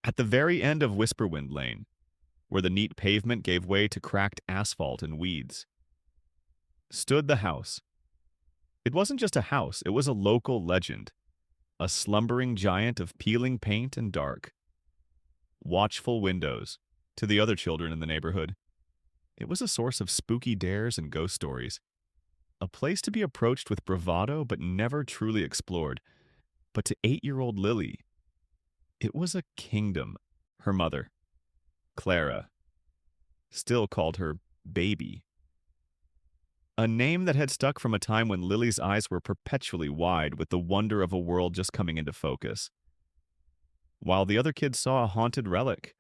At the very end of Whisperwind Lane, where the neat pavement gave way to cracked asphalt and weeds, stood the house. It wasn't just a house, it was a local legend, a slumbering giant of peeling paint and dark, watchful windows to the other children in the neighborhood. It was a source of spooky dares and ghost stories, a place to be approached with bravado but never truly explored. But to 8-year-old Lily, it was a kingdom. Her mother, Clara, still called her baby, a name that had stuck from a time when Lily's eyes were perpetually wide with the wonder of a world just coming into focus. While the other kids saw a haunted relic,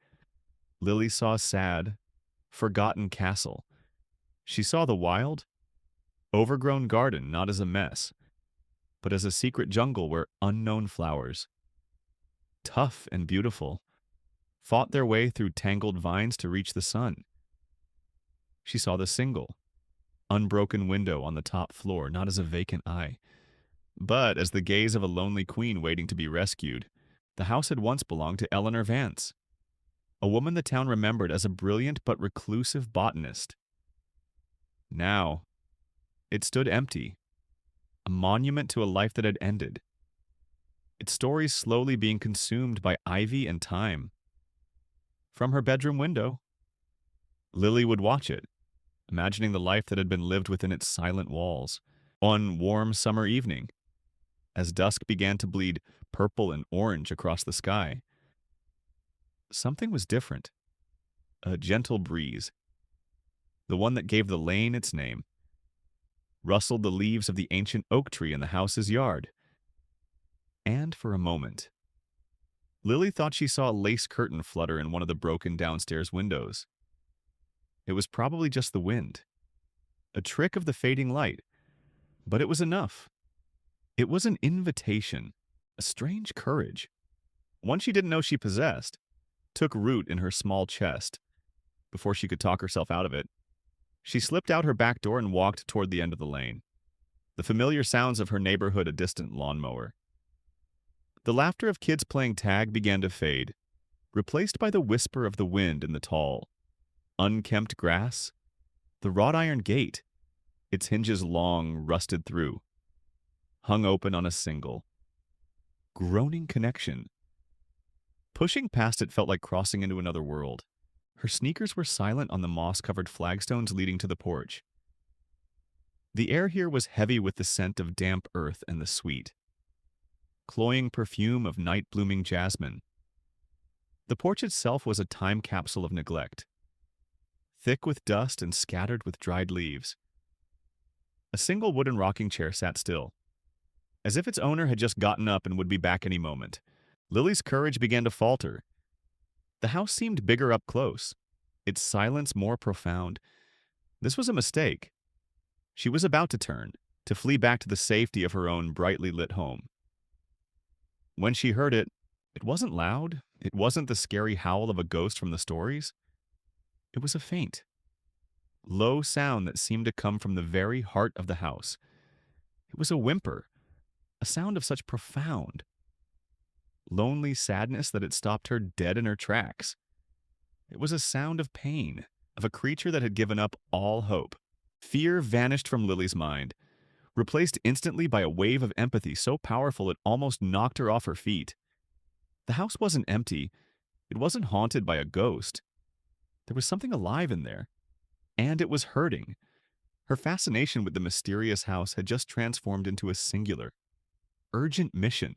Lily saw a sad, forgotten castle. She saw the wild, overgrown garden not as a mess, but as a secret jungle where unknown flowers, tough and beautiful, fought their way through tangled vines to reach the sun. She saw the single, unbroken window on the top floor not as a vacant eye, but as the gaze of a lonely queen waiting to be rescued. The house had once belonged to Eleanor Vance, a woman the town remembered as a brilliant but reclusive botanist. Now, it stood empty, a monument to a life that had ended, its stories slowly being consumed by ivy and time. From her bedroom window, Lily would watch it, imagining the life that had been lived within its silent walls. One warm summer evening, as dusk began to bleed purple and orange across the sky, something was different. A gentle breeze, the one that gave the lane its name, rustled the leaves of the ancient oak tree in the house's yard. And for a moment, Lily thought she saw a lace curtain flutter in one of the broken downstairs windows. It was probably just the wind, a trick of the fading light, but it was enough. It was an invitation, a strange courage, one she didn't know she possessed, took root in her small chest. Before she could talk herself out of it, she slipped out her back door and walked toward the end of the lane, the familiar sounds of her neighborhood a distant lawnmower. The laughter of kids playing tag began to fade, replaced by the whisper of the wind in the tall, unkempt grass. The wrought iron gate, its hinges long rusted through, hung open on a single, groaning connection. Pushing past it felt like crossing into another world. Her sneakers were silent on the moss-covered flagstones leading to the porch. The air here was heavy with the scent of damp earth and the sweet, cloying perfume of night-blooming jasmine. The porch itself was a time capsule of neglect, thick with dust and scattered with dried leaves. A single wooden rocking chair sat still, as if its owner had just gotten up and would be back any moment. Lily's courage began to falter. The house seemed bigger up close, its silence more profound. This was a mistake. She was about to turn, to flee back to the safety of her own brightly lit home. When she heard it, it wasn't loud. It wasn't the scary howl of a ghost from the stories. It was a faint, low sound that seemed to come from the very heart of the house. It was a whimper, a sound of such profound, lonely sadness that it stopped her dead in her tracks. It was a sound of pain, of a creature that had given up all hope. Fear vanished from Lily's mind, replaced instantly by a wave of empathy so powerful it almost knocked her off her feet. The house wasn't empty. It wasn't haunted by a ghost. There was something alive in there, and it was hurting. Her fascination with the mysterious house had just transformed into a singular, urgent mission.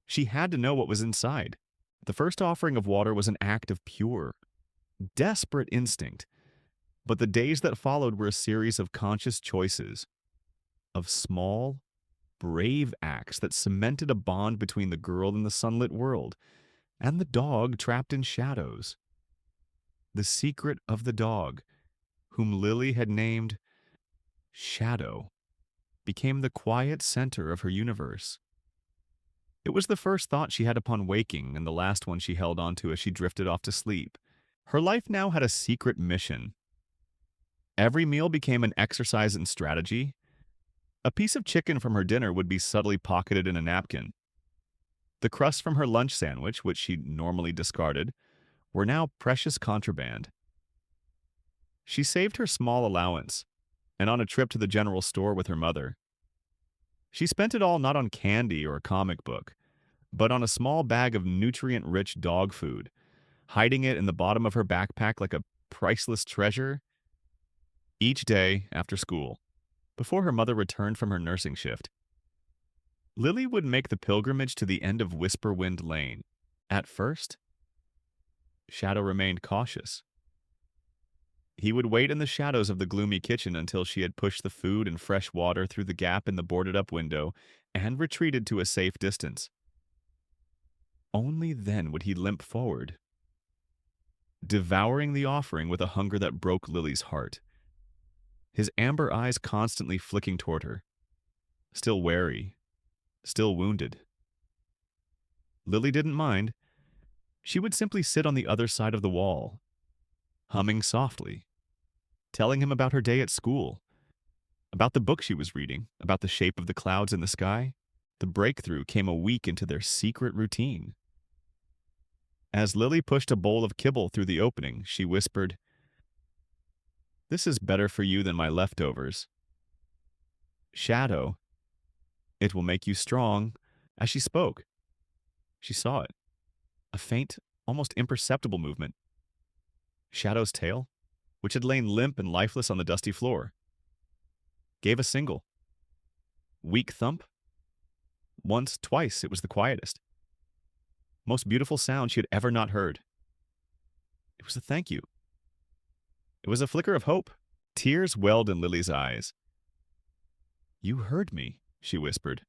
She had to know what was inside. The first offering of water was an act of pure, desperate instinct, but the days that followed were a series of conscious choices, of small, brave acts that cemented a bond between the girl in the sunlit world and the dog trapped in shadows. The secret of the dog, whom Lily had named Shadow, became the quiet center of her universe. It was the first thought she had upon waking and the last one she held onto as she drifted off to sleep. Her life now had a secret mission. Every meal became an exercise in strategy. A piece of chicken from her dinner would be subtly pocketed in a napkin. The crusts from her lunch sandwich, which she normally discarded, were now precious contraband. She saved her small allowance, and on a trip to the general store with her mother. She spent it all not on candy or a comic book, but on a small bag of nutrient-rich dog food, hiding it in the bottom of her backpack like a priceless treasure. Each day after school, before her mother returned from her nursing shift, Lily would make the pilgrimage to the end of Whisperwind Lane. At first, Shadow remained cautious. He would wait in the shadows of the gloomy kitchen until she had pushed the food and fresh water through the gap in the boarded-up window and retreated to a safe distance. Only then would he limp forward, devouring the offering with a hunger that broke Lily's heart, his amber eyes constantly flicking toward her, still wary, still wounded. Lily didn't mind. She would simply sit on the other side of the wall, humming softly, telling him about her day at school, about the book she was reading, about the shape of the clouds in the sky. The breakthrough came a week into their secret routine. As Lily pushed a bowl of kibble through the opening, she whispered, "This is better for you than my leftovers. Shadow, it will make you strong." As she spoke, she saw it. A faint, almost imperceptible movement. Shadow's tail, which had lain limp and lifeless on the dusty floor, gave a single, weak thump. Once, twice, it was the quietest, most beautiful sound she had ever not heard. It was a thank you. It was a flicker of hope. Tears welled in Lily's eyes. "You heard me," she whispered.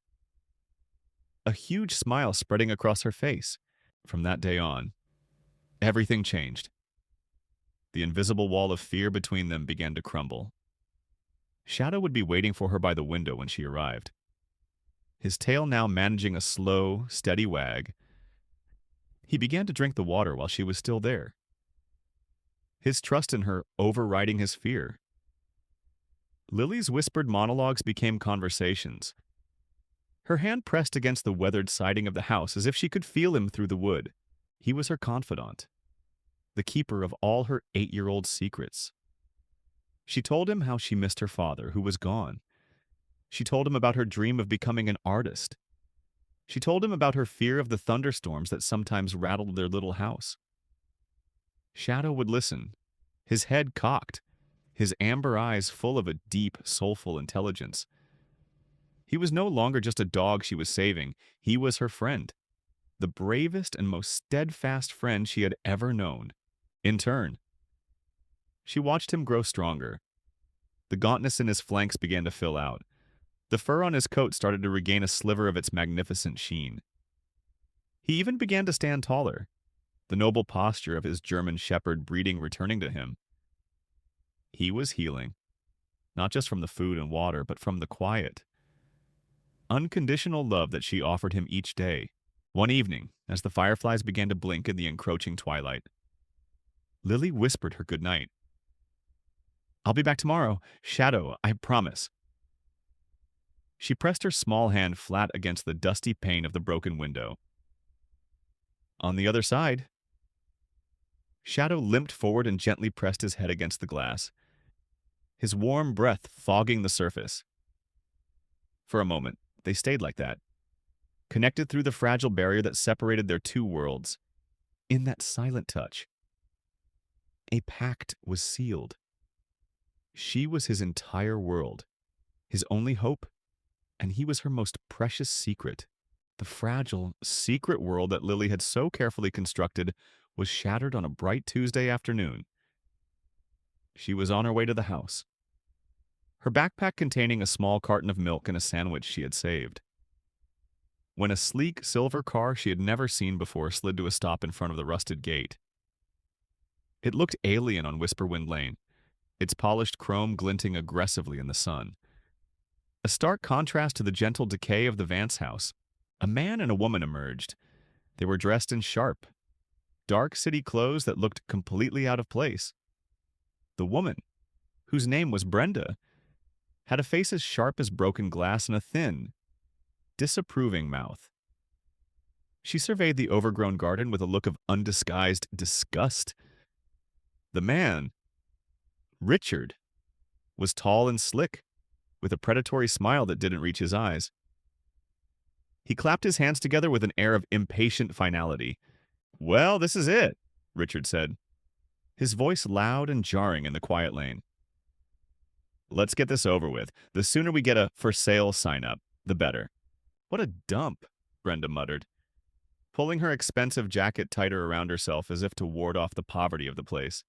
A huge smile spreading across her face. From that day on, everything changed. The invisible wall of fear between them began to crumble. Shadow would be waiting for her by the window when she arrived, his tail now managing a slow, steady wag. He began to drink the water while she was still there, his trust in her overriding his fear. Lily's whispered monologues became conversations. Her hand pressed against the weathered siding of the house as if she could feel him through the wood. He was her confidant, the keeper of all her 8-year-old secrets. She told him how she missed her father, who was gone. She told him about her dream of becoming an artist. She told him about her fear of the thunderstorms that sometimes rattled their little house. Shadow would listen, his head cocked, his amber eyes full of a deep, soulful intelligence. He was no longer just a dog she was saving. He was her friend, the bravest and most steadfast friend she had ever known. In turn, she watched him grow stronger. The gauntness in his flanks began to fill out. The fur on his coat started to regain a sliver of its magnificent sheen. He even began to stand taller, the noble posture of his German shepherd breeding returning to him. He was healing, not just from the food and water, but from the quiet, unconditional love that she offered him each day. One evening, as the fireflies began to blink in the encroaching twilight, Lily whispered her goodnight. "I'll be back tomorrow, Shadow, I promise." She pressed her small hand flat against the dusty pane of the broken window. On the other side, Shadow limped forward and gently pressed his head against the glass, his warm breath fogging the surface. For a moment, they stayed like that, connected through the fragile barrier that separated their two worlds. In that silent touch, a pact was sealed. She was his entire world, his only hope, and he was her most precious secret. The fragile, secret world that Lily had so carefully constructed was shattered on a bright Tuesday afternoon. She was on her way to the house, her backpack containing a small carton of milk and a sandwich she had saved, when a sleek silver car she had never seen before slid to a stop in front of the rusted gate. It looked alien on Whisperwind Lane, its polished chrome glinting aggressively in the sun. A stark contrast to the gentle decay of the Vance house. A man and a woman emerged. They were dressed in sharp, dark city clothes that looked completely out of place. The woman, whose name was Brenda, had a face as sharp as broken glass and a thin, disapproving mouth. She surveyed the overgrown garden with a look of undisguised disgust. The man, Richard, was tall and slick, with a predatory smile that didn't reach his eyes. He clapped his hands together with an air of impatient finality. "Well, this is it," Richard said, his voice loud and jarring in the quiet lane. "Let's get this over with. The sooner we get a for sale sign up, the better." "What a dump," Brenda muttered, pulling her expensive jacket tighter around herself as if to ward off the poverty of the place.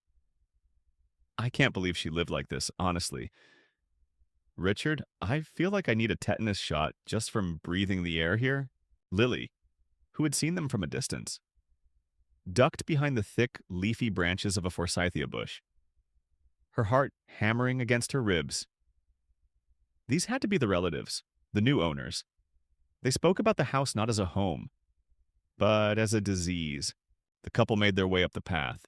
"I can't believe she lived like this, honestly. Richard, I feel like I need a tetanus shot just from breathing the air here." Lily, who had seen them from a distance, ducked behind the thick, leafy branches of a forsythia bush, her heart hammering against her ribs. These had to be the relatives, the new owners. They spoke about the house not as a home, but as a disease. The couple made their way up the path.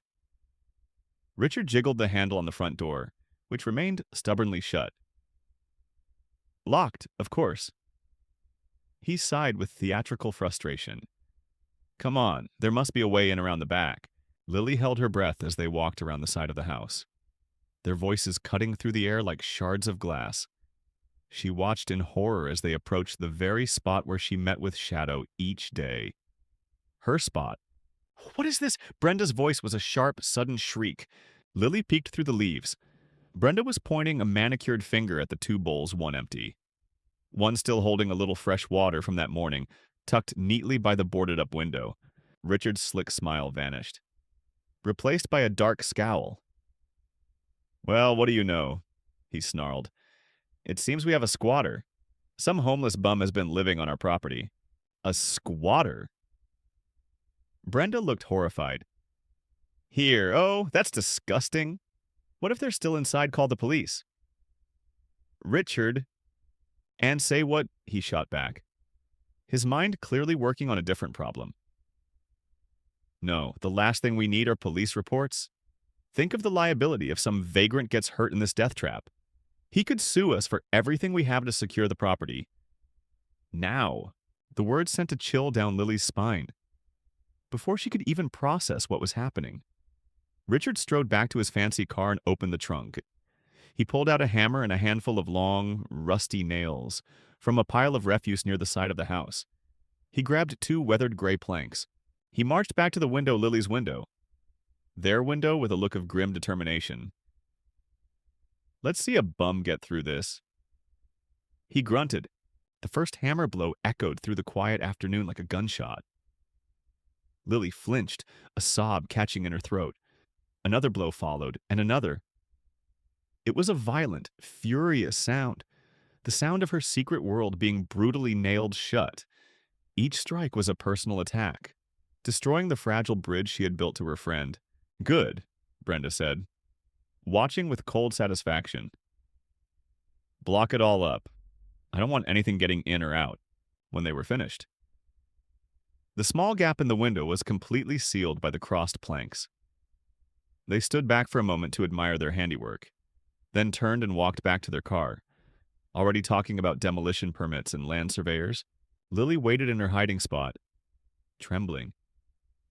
Richard jiggled the handle on the front door, which remained stubbornly shut. Locked, of course. He sighed with theatrical frustration. Come on, there must be a way in around the back. Lily held her breath as they walked around the side of the house, their voices cutting through the air like shards of glass. She watched in horror as they approached the very spot where she met with Shadow each day. Her spot. "What is this?" Brenda's voice was a sharp, sudden shriek. Lily peeked through the leaves. Brenda was pointing a manicured finger at the two bowls, one empty, one still holding a little fresh water from that morning, tucked neatly by the boarded-up window. Richard's slick smile vanished, replaced by a dark scowl. "Well, what do you know?" he snarled. "It seems we have a squatter. Some homeless bum has been living on our property." "A squatter?" Brenda looked horrified. "Here, oh, that's disgusting. What if they're still inside? Call the police." "Richard." "And say what?" he shot back, his mind clearly working on a different problem. "No, the last thing we need are police reports. Think of the liability if some vagrant gets hurt in this death trap. He could sue us for everything we have to secure the property." Now, the words sent a chill down Lily's spine. Before she could even process what was happening, Richard strode back to his fancy car and opened the trunk. He pulled out a hammer and a handful of long, rusty nails from a pile of refuse near the side of the house. He grabbed two weathered gray planks. He marched back to the window, Lily's window. Their window with a look of grim determination. "Let's see a bum get through this." He grunted. The first hammer blow echoed through the quiet afternoon like a gunshot. Lily flinched, a sob catching in her throat. Another blow followed, and another. It was a violent, furious sound, the sound of her secret world being brutally nailed shut. Each strike was a personal attack, destroying the fragile bridge she had built to her friend. "Good," Brenda said, watching with cold satisfaction. "Block it all up. I don't want anything getting in or out." When they were finished, the small gap in the window was completely sealed by the crossed planks. They stood back for a moment to admire their handiwork, then turned and walked back to their car. Already talking about demolition permits and land surveyors, Lily waited in her hiding spot, trembling,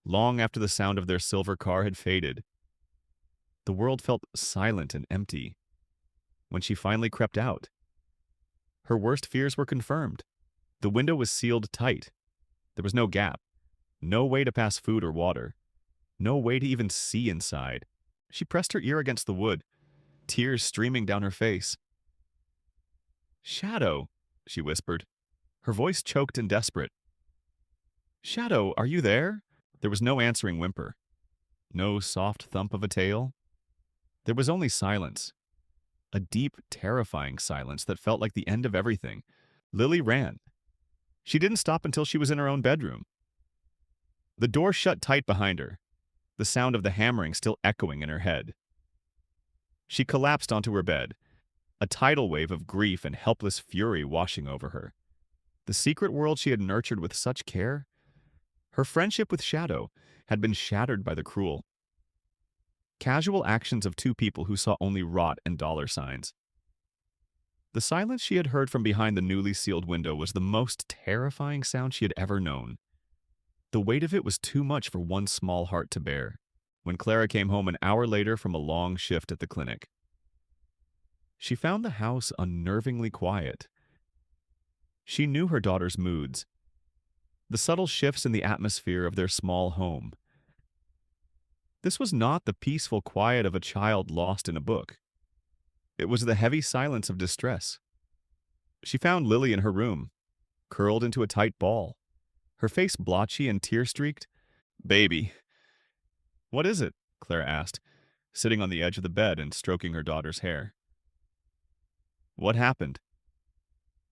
long after the sound of their silver car had faded. The world felt silent and empty. When she finally crept out, her worst fears were confirmed. The window was sealed tight. There was no gap, no way to pass food or water, no way to even see inside. She pressed her ear against the wood, tears streaming down her face. "Shadow," she whispered, her voice choked and desperate. "Shadow, are you there?" There was no answering whimper, no soft thump of a tail. There was only silence, a deep, terrifying silence that felt like the end of everything. Lily ran. She didn't stop until she was in her own bedroom. The door shut tight behind her, the sound of the hammering still echoing in her head. She collapsed onto her bed, a tidal wave of grief and helpless fury washing over her. The secret world she had nurtured with such care, her friendship with Shadow, had been shattered by the cruel, casual actions of two people who saw only rot and dollar signs. The silence she had heard from behind the newly sealed window was the most terrifying sound she had ever known. The weight of it was too much for one small heart to bear when Clara came home an hour later from a long shift at the clinic. She found the house unnervingly quiet. She knew her daughter's moods, the subtle shifts in the atmosphere of their small home. This was not the peaceful quiet of a child lost in a book. It was the heavy silence of distress. She found Lily in her room, curled into a tight ball, her face blotchy and tear-streaked. "Baby." "What is it?" Clara asked, sitting on the edge of the bed and stroking her daughter's hair. "What happened?"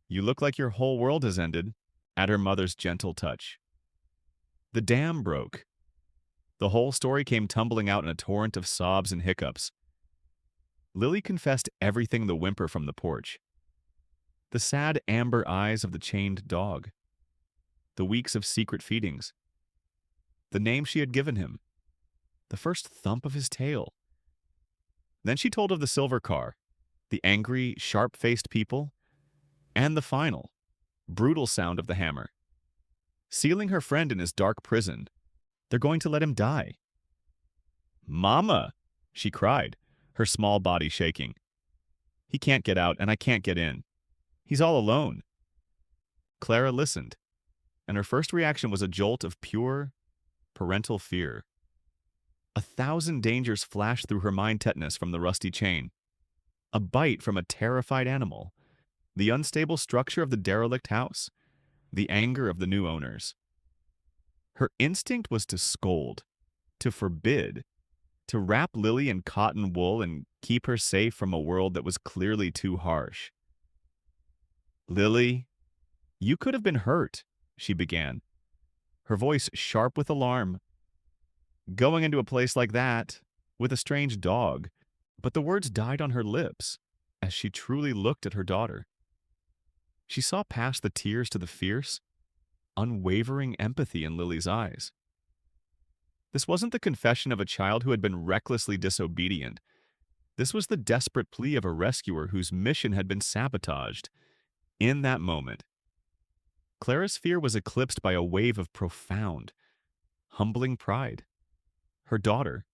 "You look like your whole world has ended," at her mother's gentle touch. "The dam broke." The whole story came tumbling out in a torrent of sobs and hiccups. Lily confessed everything, the whimper from the porch, the sad amber eyes of the chained dog, the weeks of secret feedings, the name she had given him, the first thump of his tail. Then she told of the silver car, the angry, sharp-faced people, and the final, brutal sound of the hammer. Sealing her friend in his dark prison, they're going to let him die. "Mama!" she cried, her small body shaking. "He can't get out, and I can't get in. He's all alone." Clara listened, and her first reaction was a jolt of pure, parental fear. 1,000 dangers flashed through her mind: tetanus from the rusty chain, a bite from a terrified animal, the unstable structure of the derelict house, the anger of the new owners. Her instinct was to scold, to forbid, to wrap Lily in cotton wool and keep her safe from a world that was clearly too harsh. "Lily, you could have been hurt," she began, her voice sharp with alarm. "Going into a place like that, with a strange dog," but the words died on her lips as she truly looked at her daughter. She saw past the tears to the fierce, unwavering empathy in Lily's eyes. This wasn't the confession of a child who had been recklessly disobedient. This was the desperate plea of a rescuer whose mission had been sabotaged. In that moment, Clara's fear was eclipsed by a wave of profound, humbling pride. Her daughter,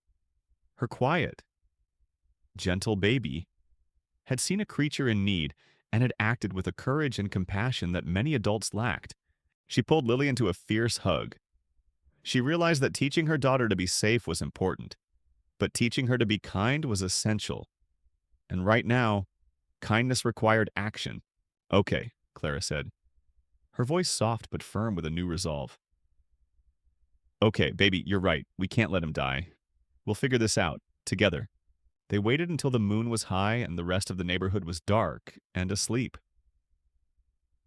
her quiet, gentle baby, had seen a creature in need and had acted with a courage and compassion that many adults lacked. She pulled Lily into a fierce hug. She realized that teaching her daughter to be safe was important, but teaching her to be kind was essential. And right now, kindness required action. "Okay," Clara said, her voice soft but firm with a new resolve. "Okay, baby, you're right. We can't let him die. We'll figure this out, together." They waited until the moon was high and the rest of the neighborhood was dark and asleep.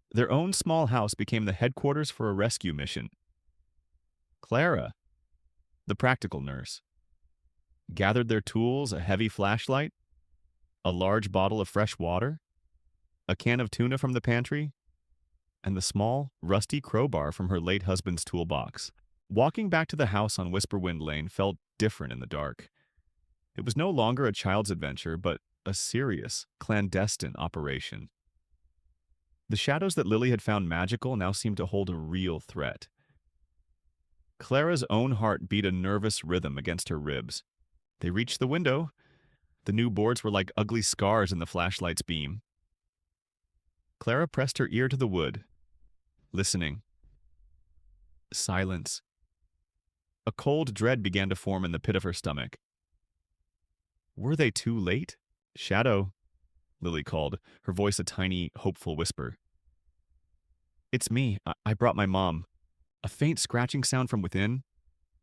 Their own small house became the headquarters for a rescue mission. Clara, the practical nurse, gathered their tools: a heavy flashlight, a large bottle of fresh water, a can of tuna from the pantry, and the small, rusty crowbar from her late husband's toolbox. Walking back to the house on Whisperwind Lane felt different in the dark. It was no longer a child's adventure, but a serious, clandestine operation. The shadows that Lily had found magical now seemed to hold a real threat. Clara's own heart beat a nervous rhythm against her ribs. They reached the window. The new boards were like ugly scars in the flashlight's beam. Clara pressed her ear to the wood, listening. Silence. A cold dread began to form in the pit of her stomach. Were they too late? "Shadow," Lily called, her voice a tiny, hopeful whisper. "It's me. I brought my mom." A faint scratching sound from within.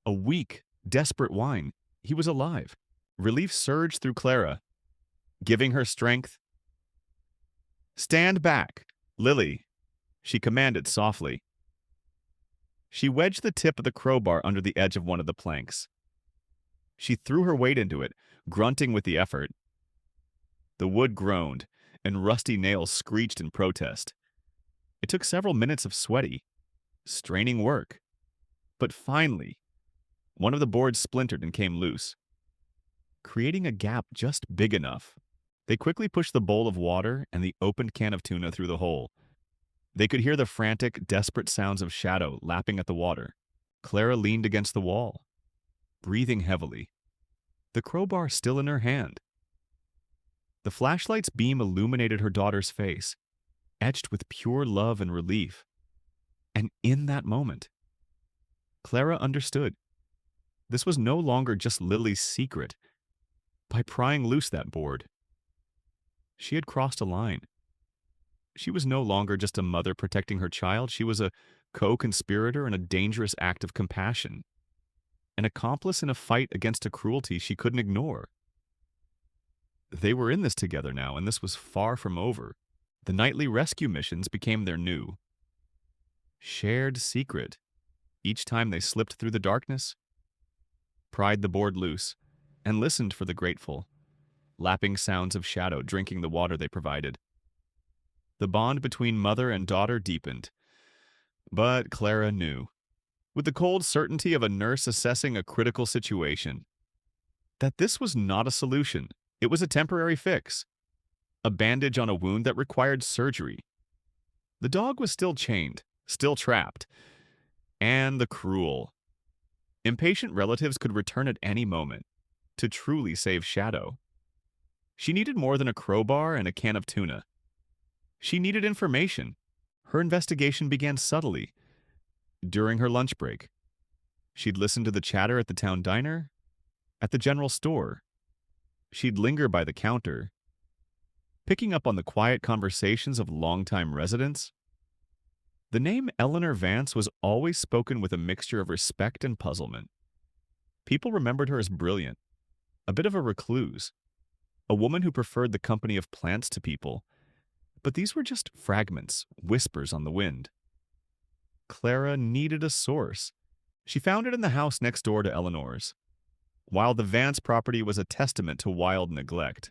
A weak, desperate whine. He was alive. Relief surged through Clara, giving her strength. "Stand back, Lily," she commanded softly. She wedged the tip of the crowbar under the edge of one of the planks. She threw her weight into it, grunting with the effort. The wood groaned, and rusty nails screeched in protest. It took several minutes of sweaty, straining work. But finally, one of the boards splintered and came loose, creating a gap just big enough. They quickly pushed the bowl of water and the opened can of tuna through the hole. They could hear the frantic, desperate sounds of Shadow lapping at the water, Clara leaned against the wall, breathing heavily, the crowbar still in her hand. The flashlight's beam illuminated her daughter's face, etched with pure love and relief. And in that moment, Clara understood. This was no longer just Lily's secret. By prying loose that board, she had crossed a line. She was no longer just a mother protecting her child. She was a co-conspirator in a dangerous act of compassion, an accomplice in a fight against a cruelty she couldn't ignore. They were in this together now, and this was far from over. The nightly rescue missions became their new, shared secret. Each time they slipped through the darkness, pried the board loose, and listened for the grateful, lapping sounds of shadow drinking the water they provided. The bond between mother and daughter deepened. But Clara knew, with the cold certainty of a nurse assessing a critical situation, that this was not a solution. It was a temporary fix, a bandage on a wound that required surgery. The dog was still chained, still trapped, and the cruel, impatient relatives could return at any moment to truly save Shadow. She needed more than a crowbar and a can of tuna. She needed information. Her investigation began subtly. During her lunch break, she'd listen to the chatter at the town diner, at the general store. She'd linger by the counter, picking up on the quiet conversations of longtime residents. The name Eleanor Vance was always spoken with a mixture of respect and puzzlement. People remembered her as brilliant, a bit of a recluse, a woman who preferred the company of plants to people. But these were just fragments, whispers on the wind. Clara needed a source. She found it in the house next door to Eleanor's, while the Vance property was a testament to wild neglect.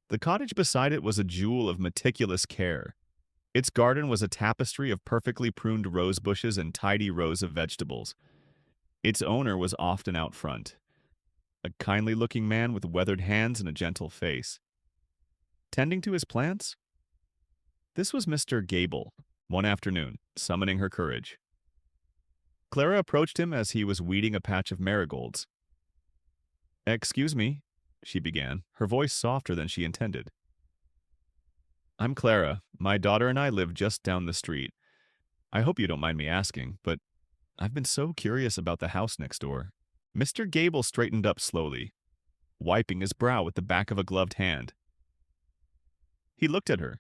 The cottage beside it was a jewel of meticulous care. Its garden was a tapestry of perfectly pruned rose bushes and tidy rows of vegetables. Its owner was often out front, a kindly-looking man with weathered hands and a gentle face. Tending to his plants? This was Mr. Gable, one afternoon, summoning her courage. Clara approached him as he was weeding a patch of marigolds. "Excuse me," she began, her voice softer than she intended. "I'm Clara. My daughter and I live just down the street. I hope you don't mind me asking, but I've been so curious about the house next door." Mr. Gable straightened up slowly, wiping his brow with the back of a gloved hand. He looked at her,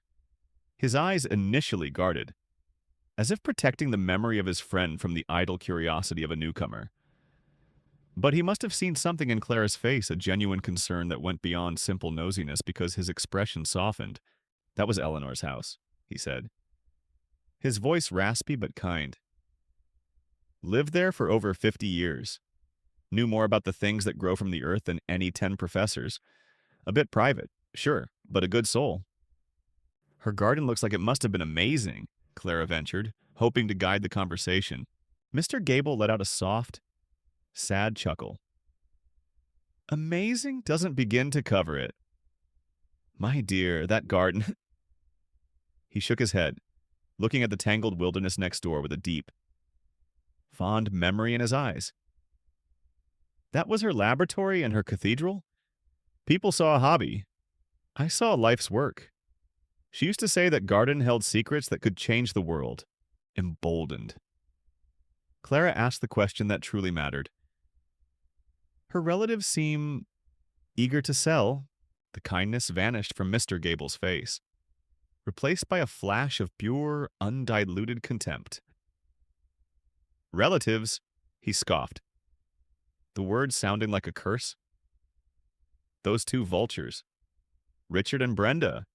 his eyes initially guarded, as if protecting the memory of his friend from the idle curiosity of a newcomer. But he must have seen something in Clara's face, a genuine concern that went beyond simple nosiness, because his expression softened. "That was Eleanor's house," he said, his voice raspy but kind. "Lived there for over 50 years. Knew more about the things that grow from the earth than any 10 professors. A bit private, sure, but a good soul." "Her garden looks like it must have been amazing," Clara ventured, hoping to guide the conversation. Mr. Gable let out a soft, sad chuckle. "Amazing doesn't begin to cover it. My dear, that garden..." He shook his head, looking at the tangled wilderness next door with a deep, fond memory in his eyes. "That was her laboratory and her cathedral? People saw a hobby. I saw life's work. She used to say that garden held secrets that could change the world." Emboldened, Clara asked the question that truly mattered. "Her relatives seem eager to sell." The kindness vanished from Mr. Gable's face, replaced by a flash of pure, undiluted contempt. "Relatives?" he scoffed, the word sounding like a curse. "Those two vultures, Richard and Brenda,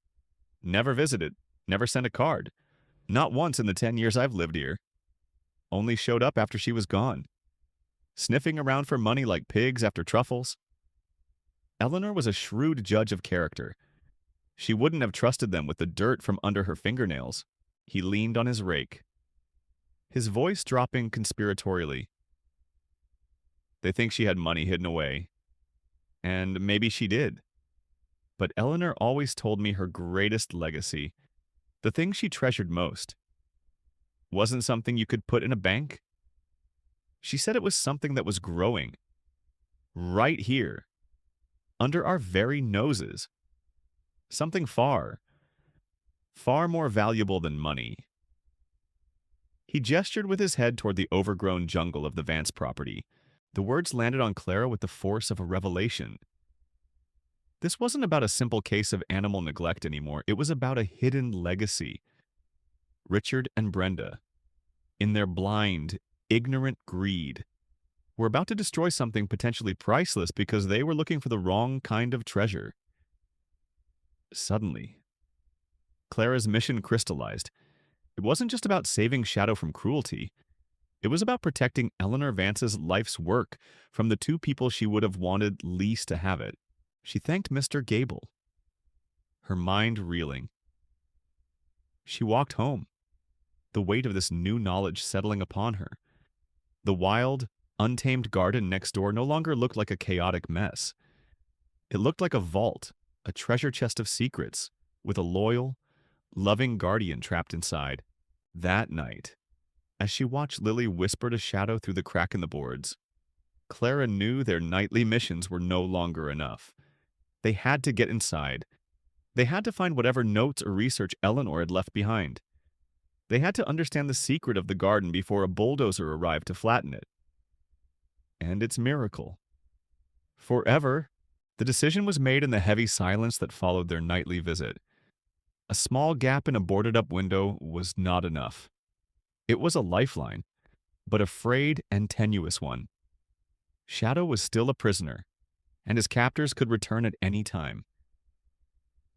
never visited, never sent a card. Not once in the 10 years I've lived here. Only showed up after she was gone, sniffing around for money like pigs after truffles." Eleanor was a shrewd judge of character. She wouldn't have trusted them with the dirt from under her fingernails. He leaned on his rake, his voice dropping conspiratorially. "They think she had money hidden away. And maybe she did. But Eleanor always told me her greatest legacy, the thing she treasured most, wasn't something you could put in a bank. She said it was something that was growing right here, under our very noses. Something far, far more valuable than money. He gestured with his head toward the overgrown jungle of the Vance property. The words landed on Clara with the force of a revelation. This wasn't about a simple case of animal neglect anymore. It was about a hidden legacy. Richard and Brenda, in their blind, ignorant greed, were about to destroy something potentially priceless because they were looking for the wrong kind of treasure. Suddenly, Clara's mission crystallized. It wasn't just about saving Shadow from cruelty. It was about protecting Eleanor Vance's life's work from the two people she would have wanted least to have it. She thanked Mr. Gable, her mind reeling. She walked home, the weight of this new knowledge settling upon her. The wild, untamed garden next door no longer looked like a chaotic mess. It looked like a vault, a treasure chest of secrets, with a loyal, loving guardian trapped inside. That night, as she watched Lily whisper to Shadow through the crack in the boards, Clara knew their nightly missions were no longer enough. They had to get inside. They had to find whatever notes or research Eleanor had left behind. They had to understand the secret of the garden before a bulldozer arrived to flatten it. And its miracle. Forever, the decision was made in the heavy silence that followed their nightly visit. A small gap in a boarded-up window was not enough. It was a lifeline, but a frayed and tenuous one. Shadow was still a prisoner, and his captors could return at any time.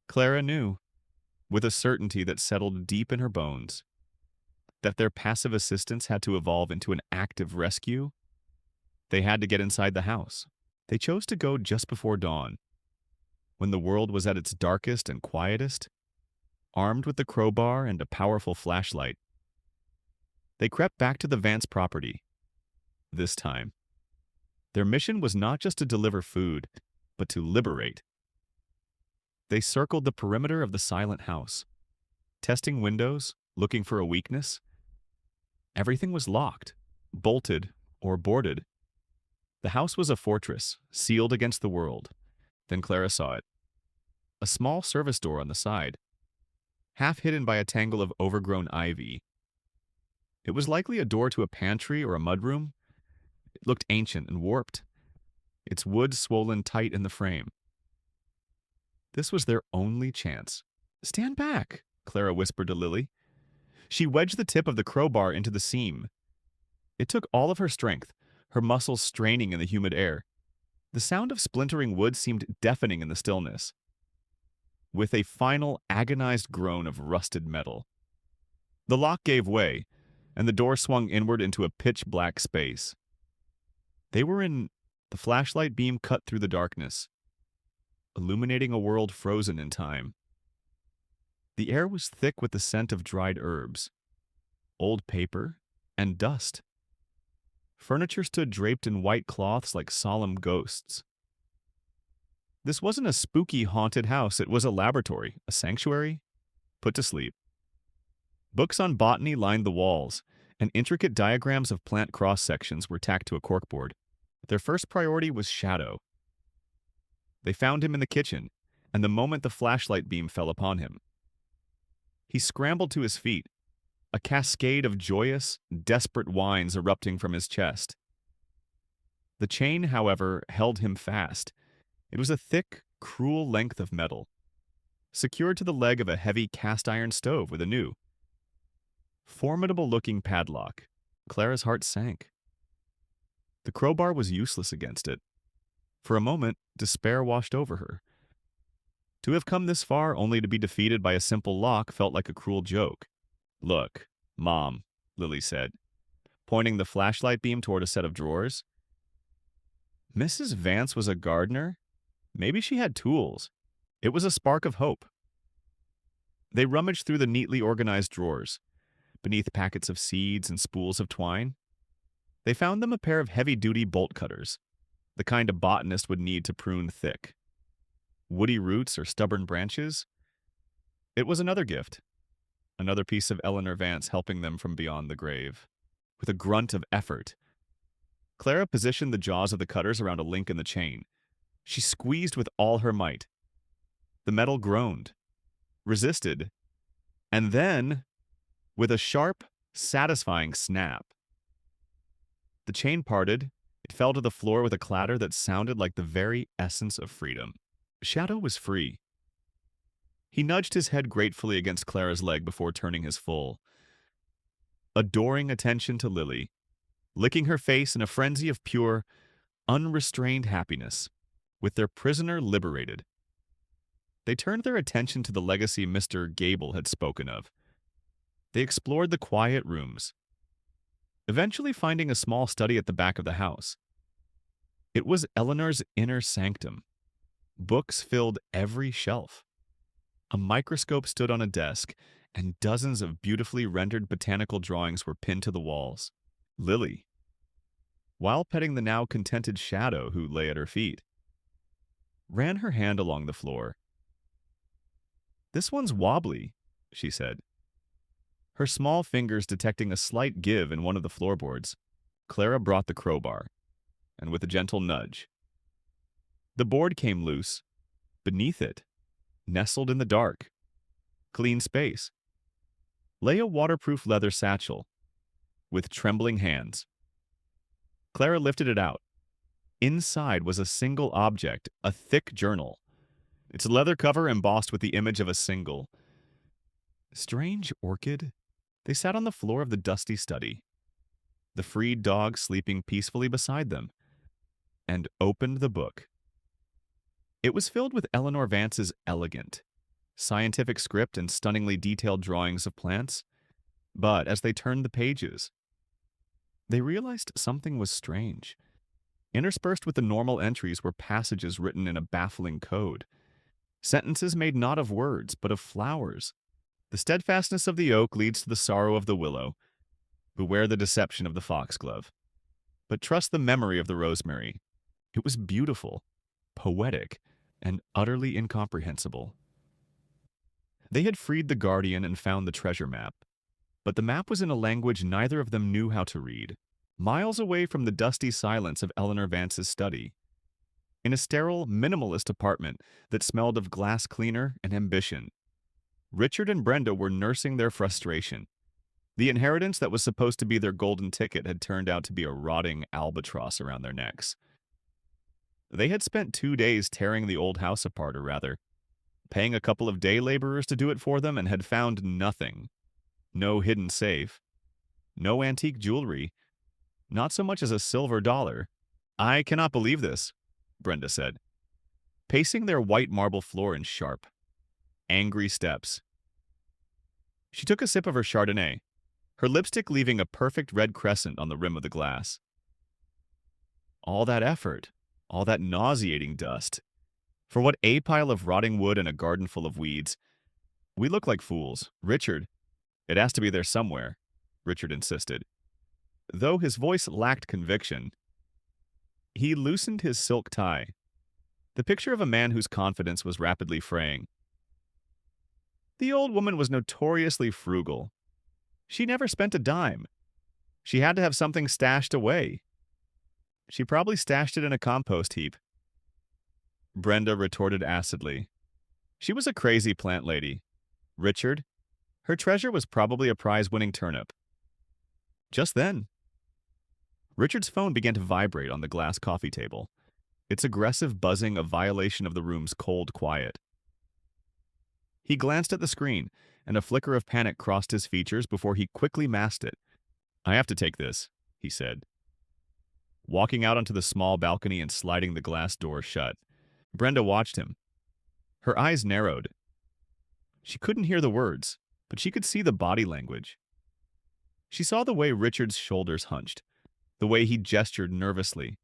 Clara knew, with a certainty that settled deep in her bones, that their passive assistance had to evolve into an active rescue. They had to get inside the house. They chose to go just before dawn, when the world was at its darkest and quietest, armed with the crowbar and a powerful flashlight. They crept back to the Vance property. This time, their mission was not just to deliver food, but to liberate. They circled the perimeter of the silent house, testing windows, looking for a weakness. Everything was locked, bolted, or boarded. The house was a fortress, sealed against the world. Then Clara saw it. A small service door on the side, half hidden by a tangle of overgrown ivy. It was likely a door to a pantry or a mudroom. It looked ancient and warped, its wood swollen tight in the frame. This was their only chance. "Stand back," Clara whispered to Lily. She wedged the tip of the crowbar into the seam. It took all of her strength, her muscles straining in the humid air. The sound of splintering wood seemed deafening in the stillness. With a final agonized groan of rusted metal, the lock gave way, and the door swung inward into a pitch-black space. They were in. The flashlight beam cut through the darkness, illuminating a world frozen in time. The air was thick with the scent of dried herbs, old paper, and dust. Furniture stood draped in white cloths like solemn ghosts. This wasn't a spooky, haunted house. It was a laboratory, a sanctuary, put to sleep. Books on botany lined the walls, and intricate diagrams of plant cross-sections were tacked to a corkboard. Their first priority was Shadow. They found him in the kitchen, and the moment the flashlight beam fell upon him, he scrambled to his feet, a cascade of joyous, desperate whines erupting from his chest. The chain, however, held him fast. It was a thick, cruel length of metal, secured to the leg of a heavy cast-iron stove with a new, formidable-looking padlock. Clara's heart sank. The crowbar was useless against it. For a moment, despair washed over her. To have come this far only to be defeated by a simple lock felt like a cruel joke. "Look, Mom," Lily said, pointing the flashlight beam toward a set of drawers. Mrs. Vance was a gardener. Maybe she had tools. It was a spark of hope. They rummaged through the neatly organized drawers. Beneath packets of seeds and spools of twine, they found them a pair of heavy-duty bolt cutters, the kind a botanist would need to prune thick. Woody roots or stubborn branches? It was another gift. Another piece of Eleanor Vance helping them from beyond the grave. With a grunt of effort, Clara positioned the jaws of the cutters around a link in the chain. She squeezed with all her might. The metal groaned, resisted, and then, with a sharp, satisfying snap, the chain parted. It fell to the floor with a clatter that sounded like the very essence of freedom. Shadow was free. He nudged his head gratefully against Clara's leg before turning his full, adoring attention to Lily, licking her face in a frenzy of pure, unrestrained happiness, with their prisoner liberated. They turned their attention to the legacy Mr. Gable had spoken of. They explored the quiet rooms, eventually finding a small study at the back of the house. It was Eleanor's inner sanctum. Books filled every shelf. A microscope stood on a desk, and dozens of beautifully rendered botanical drawings were pinned to the walls. Lily, while petting the now contented Shadow who lay at her feet, ran her hand along the floor. "This one's wobbly," she said, her small fingers detecting a slight give in one of the floorboards. Clara brought the crowbar, and with a gentle nudge, the board came loose. Beneath it, nestled in the dark, clean space, lay a waterproof leather satchel. With trembling hands, Clara lifted it out. Inside was a single object, a thick journal, its leather cover embossed with the image of a single strange orchid. They sat on the floor of the dusty study, the freed dog sleeping peacefully beside them, and opened the book. It was filled with Eleanor Vance's elegant, scientific script and stunningly detailed drawings of plants. But as they turned the pages, they realized something was strange. Interspersed with the normal entries were passages written in a baffling code. Sentences made not of words, but of flowers. The steadfastness of the oak leads to the sorrow of the willow. Beware the deception of the foxglove, but trust the memory of the rosemary. It was beautiful, poetic, and utterly incomprehensible. They had freed the guardian and found the treasure map, but the map was in a language neither of them knew how to read. Miles away from the dusty silence of Eleanor Vance's study, in a sterile, minimalist apartment that smelled of glass cleaner and ambition, Richard and Brenda were nursing their frustration. The inheritance that was supposed to be their golden ticket had turned out to be a rotting albatross around their necks. They had spent 2 days tearing the old house apart, or rather, paying a couple of day laborers to do it for them, and had found nothing. No hidden safe, no antique jewelry, not so much as a silver dollar. "I cannot believe this," Brenda said, pacing their white marble floor in sharp, angry steps. She took a sip of her Chardonnay, her lipstick leaving a perfect red crescent on the rim of the glass. All that effort, all that nauseating dust, for what, a pile of rotting wood and a garden full of weeds? We look like fools. Richard, it has to be there somewhere, Richard insisted. Though his voice lacked conviction, he loosened his silk tie, the picture of a man whose confidence was rapidly fraying. The old woman was notoriously frugal. She never spent a dime. She had to have something stashed away. She probably stashed it in a compost heap. Brenda retorted acidly. She was a crazy plant lady. Richard, her treasure was probably a prize-winning turnip. Just then, Richard's phone began to vibrate on the glass coffee table, its aggressive buzzing a violation of the room's cold quiet. He glanced at the screen, and a flicker of panic crossed his features before he quickly masked it. "I have to take this," he said, walking out onto the small balcony and sliding the glass door shut. Brenda watched him. Her eyes narrowed. She couldn't hear the words, but she could see the body language. She saw the way Richard's shoulders hunched, the way he gestured nervously,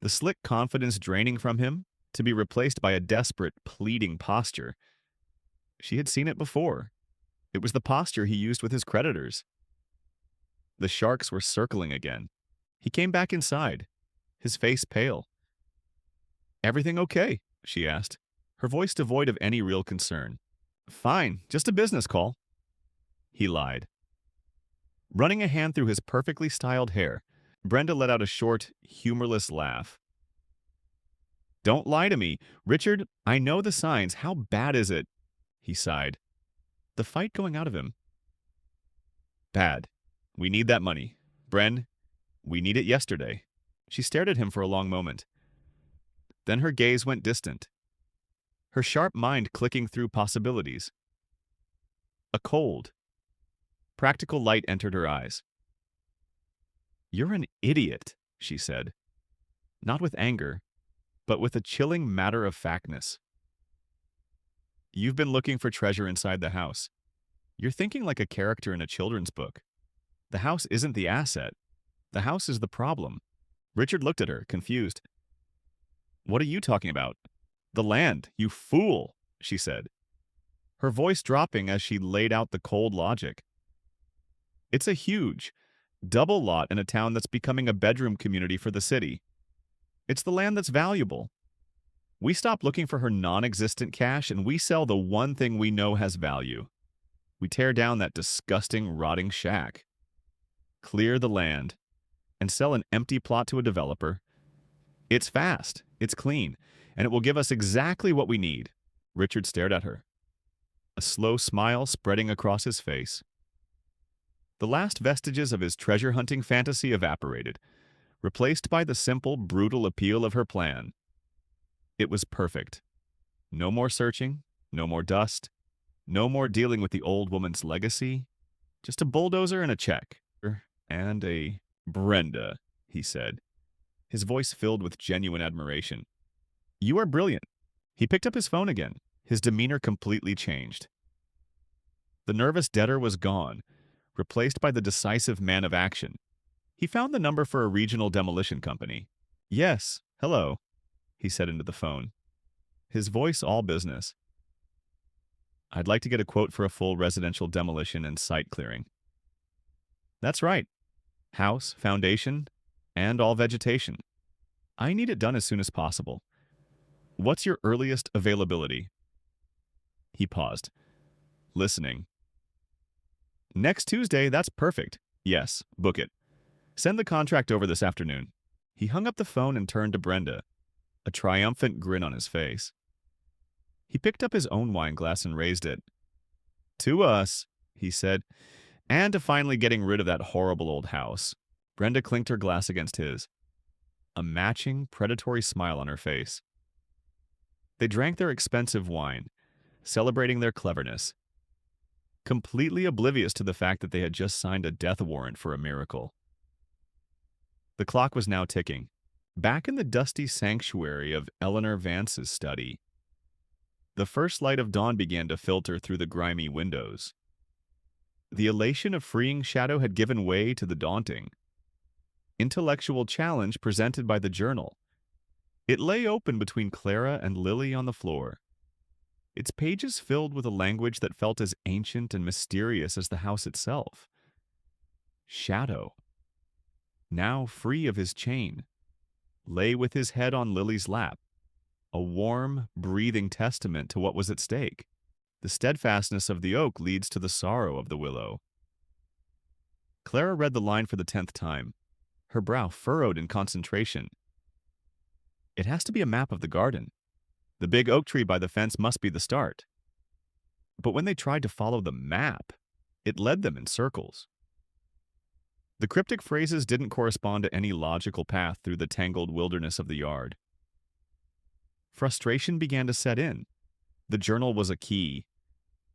the slick confidence draining from him to be replaced by a desperate, pleading posture. She had seen it before. It was the posture he used with his creditors. The sharks were circling again. He came back inside, his face pale. "Everything okay?" she asked, her voice devoid of any real concern. "Fine, just a business call." He lied. Running a hand through his perfectly styled hair, Brenda let out a short, humorless laugh. Don't lie to me. Richard, I know the signs. How bad is it? He sighed. The fight going out of him. Bad. We need that money. Bren, we need it yesterday. She stared at him for a long moment. Then her gaze went distant, her sharp mind clicking through possibilities. A cold, practical light entered her eyes. You're an idiot, she said. Not with anger, but with a chilling matter-of-factness. You've been looking for treasure inside the house. You're thinking like a character in a children's book. The house isn't the asset. The house is the problem. Richard looked at her, confused. What are you talking about? The land, you fool, she said, her voice dropping as she laid out the cold logic. It's a huge, double lot in a town that's becoming a bedroom community for the city. It's the land that's valuable. We stop looking for her non-existent cash and we sell the one thing we know has value. We tear down that disgusting, rotting shack, clear the land, and sell an empty plot to a developer. It's fast, it's clean, and it will give us exactly what we need. Richard stared at her, a slow smile spreading across his face. The last vestiges of his treasure-hunting fantasy evaporated, replaced by the simple, brutal appeal of her plan. It was perfect. No more searching, no more dust, no more dealing with the old woman's legacy. Just a bulldozer and a check. And a Brenda, he said, his voice filled with genuine admiration. You are brilliant. He picked up his phone again, his demeanor completely changed. The nervous debtor was gone, replaced by the decisive man of action. He found the number for a regional demolition company. Yes, hello, he said into the phone, his voice all business. I'd like to get a quote for a full residential demolition and site clearing. That's right. House, foundation, and all vegetation. I need it done as soon as possible. What's your earliest availability? He paused, listening. Next Tuesday, that's perfect. Yes, book it. Send the contract over this afternoon. He hung up the phone and turned to Brenda, a triumphant grin on his face. He picked up his own wine glass and raised it. To us, he said, and to finally getting rid of that horrible old house. Brenda clinked her glass against his, a matching, predatory smile on her face. They drank their expensive wine, celebrating their cleverness, completely oblivious to the fact that they had just signed a death warrant for a miracle. The clock was now ticking, back in the dusty sanctuary of Eleanor Vance's study. The first light of dawn began to filter through the grimy windows. The elation of freeing Shadow had given way to the daunting, intellectual challenge presented by the journal. It lay open between Clara and Lily on the floor, its pages filled with a language that felt as ancient and mysterious as the house itself. Shadow, now free of his chain, lay with his head on Lily's lap, a warm, breathing testament to what was at stake. The steadfastness of the oak leads to the sorrow of the willow. Clara read the line for the 10th time, her brow furrowed in concentration. It has to be a map of the garden. The big oak tree by the fence must be the start. But when they tried to follow the map, it led them in circles. The cryptic phrases didn't correspond to any logical path through the tangled wilderness of the yard. Frustration began to set in. The journal was a key,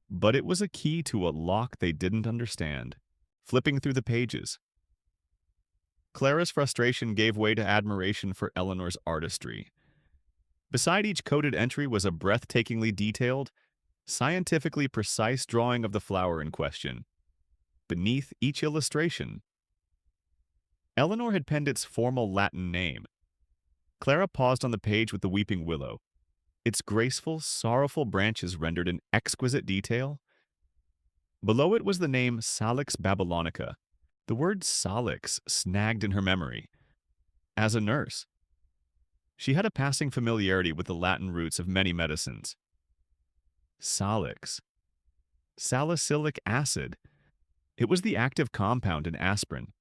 but it was a key to a lock they didn't understand. Flipping through the pages, Clara's frustration gave way to admiration for Eleanor's artistry. Beside each coded entry was a breathtakingly detailed, scientifically precise drawing of the flower in question. Beneath each illustration, Eleanor had penned its formal Latin name. Clara paused on the page with the weeping willow, its graceful, sorrowful branches rendered in exquisite detail. Below it was the name Salix babylonica. The word salix snagged in her memory. As a nurse, she had a passing familiarity with the Latin roots of many medicines. Salix. Salicylic acid. It was the active compound in aspirin.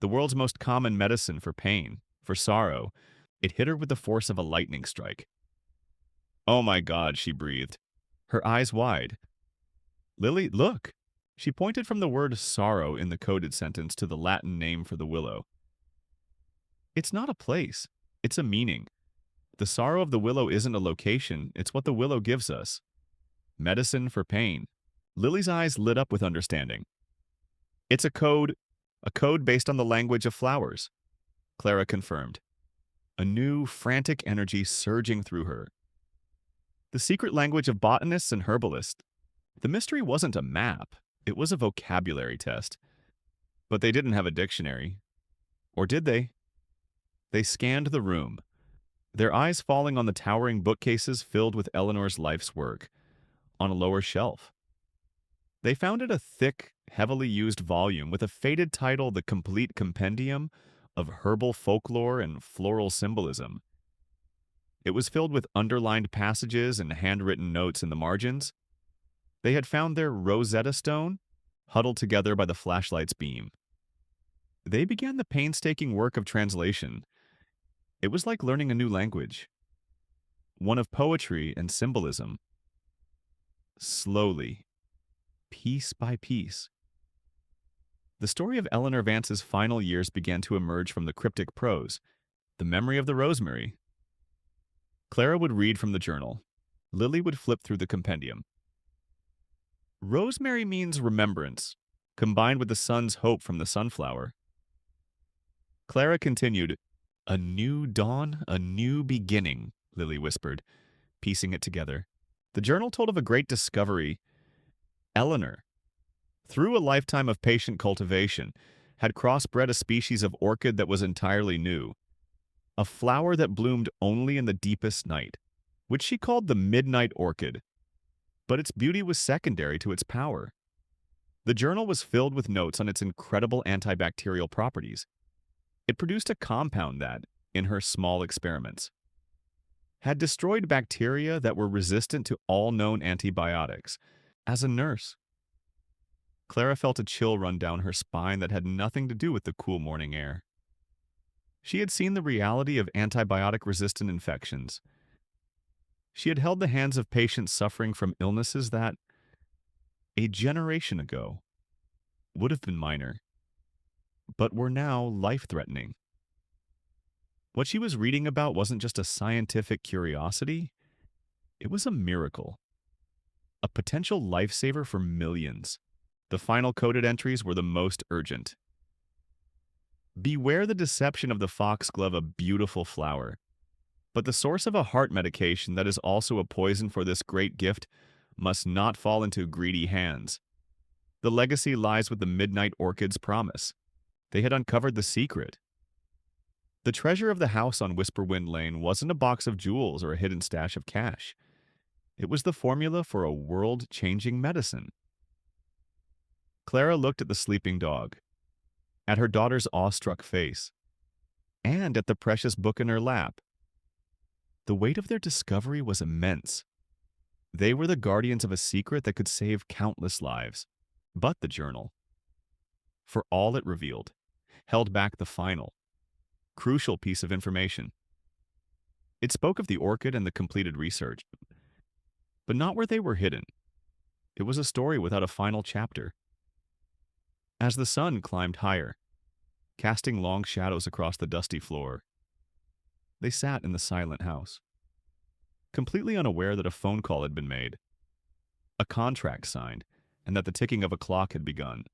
The world's most common medicine for pain, for sorrow. It hit her with the force of a lightning strike. "Oh my God," she breathed, her eyes wide. "Lily, look!" She pointed from the word sorrow in the coded sentence to the Latin name for the willow. "It's not a place. It's a meaning. The sorrow of the willow isn't a location, it's what the willow gives us. Medicine for pain." Lily's eyes lit up with understanding. "It's a code based on the language of flowers," Clara confirmed, a new, frantic energy surging through her. "The secret language of botanists and herbalists." The mystery wasn't a map, it was a vocabulary test. But they didn't have a dictionary. Or did they? They scanned the room, their eyes falling on the towering bookcases filled with Eleanor's life's work, on a lower shelf. They found it a thick, heavily used volume with a faded title, The Complete Compendium of Herbal Folklore and Floral Symbolism. It was filled with underlined passages and handwritten notes in the margins. They had found their Rosetta Stone, huddled together by the flashlight's beam. They began the painstaking work of translation. It was like learning a new language, one of poetry and symbolism. Slowly, piece by piece, the story of Eleanor Vance's final years began to emerge from the cryptic prose, the memory of the rosemary. Clara would read from the journal. Lily would flip through the compendium. Rosemary means remembrance, combined with the sun's hope from the sunflower. Clara continued, "A new dawn, a new beginning," Lily whispered, piecing it together. The journal told of a great discovery. Eleanor, through a lifetime of patient cultivation, had crossbred a species of orchid that was entirely new, a flower that bloomed only in the deepest night, which she called the midnight orchid. But its beauty was secondary to its power. The journal was filled with notes on its incredible antibacterial properties. It produced a compound that, in her small experiments, had destroyed bacteria that were resistant to all known antibiotics. As a nurse, Clara felt a chill run down her spine that had nothing to do with the cool morning air. She had seen the reality of antibiotic-resistant infections. She had held the hands of patients suffering from illnesses that, a generation ago, would have been minor, but were now life-threatening. What she was reading about wasn't just a scientific curiosity, it was a miracle. A potential lifesaver for millions. The final coded entries were the most urgent. Beware the deception of the foxglove, a beautiful flower. But the source of a heart medication that is also a poison for this great gift must not fall into greedy hands. The legacy lies with the midnight orchid's promise. They had uncovered the secret. The treasure of the house on Whisperwind Lane wasn't a box of jewels or a hidden stash of cash. It was the formula for a world-changing medicine. Clara looked at the sleeping dog, at her daughter's awestruck face, and at the precious book in her lap. The weight of their discovery was immense. They were the guardians of a secret that could save countless lives. But the journal, for all it revealed, held back the final, crucial piece of information. It spoke of the orchid and the completed research, but not where they were hidden. It was a story without a final chapter. As the sun climbed higher, casting long shadows across the dusty floor, they sat in the silent house, completely unaware that a phone call had been made, a contract signed, and that the ticking of a clock had begun.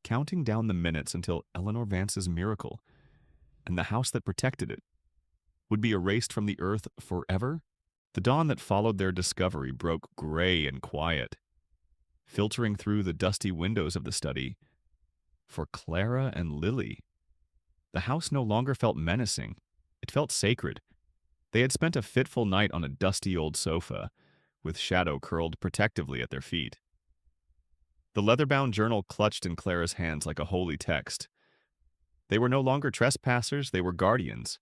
Counting down the minutes until Eleanor Vance's miracle, and the house that protected it, would be erased from the earth forever. The dawn that followed their discovery broke gray and quiet, filtering through the dusty windows of the study. For Clara and Lily, the house no longer felt menacing. It felt sacred. They had spent a fitful night on a dusty old sofa, with Shadow curled protectively at their feet. The leather-bound journal clutched in Clara's hands like a holy text. They were no longer trespassers, they were guardians.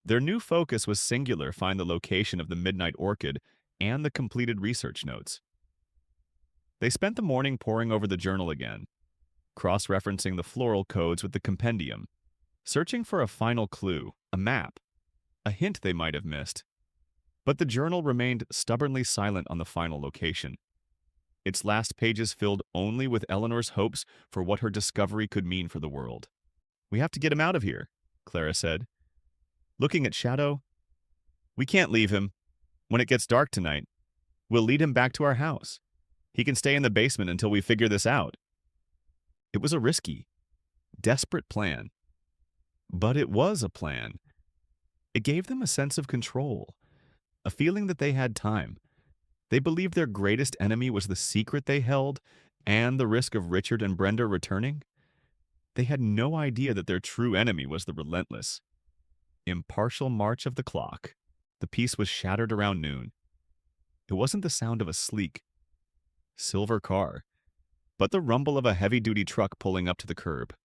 Their new focus was singular: find the location of the midnight orchid and the completed research notes. They spent the morning poring over the journal again, cross-referencing the floral codes with the compendium, searching for a final clue, a map, a hint they might have missed. But the journal remained stubbornly silent on the final location. Its last pages filled only with Eleanor's hopes for what her discovery could mean for the world. "We have to get him out of here," Clara said. Looking at Shadow, "We can't leave him. When it gets dark tonight, we'll lead him back to our house. He can stay in the basement until we figure this out." It was a risky, desperate plan. But it was a plan. It gave them a sense of control, a feeling that they had time. They believed their greatest enemy was the secret they held and the risk of Richard and Brenda returning. They had no idea that their true enemy was the relentless, impartial march of the clock. The peace was shattered around noon. It wasn't the sound of a sleek, silver car, but the rumble of a heavy-duty truck pulling up to the curb.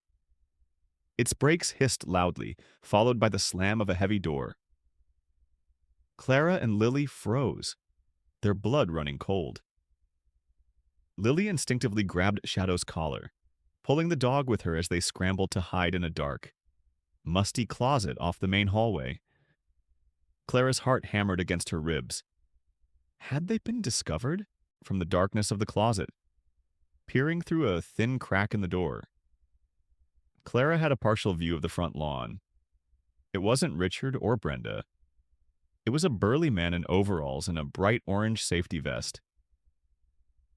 Its brakes hissed loudly, followed by the slam of a heavy door. Clara and Lily froze, their blood running cold. Lily instinctively grabbed Shadow's collar, pulling the dog with her as they scrambled to hide in a dark, musty closet off the main hallway. Clara's heart hammered against her ribs. Had they been discovered? From the darkness of the closet, peering through a thin crack in the door, Clara had a partial view of the front lawn. It wasn't Richard or Brenda. It was a burly man in overalls and a bright orange safety vest.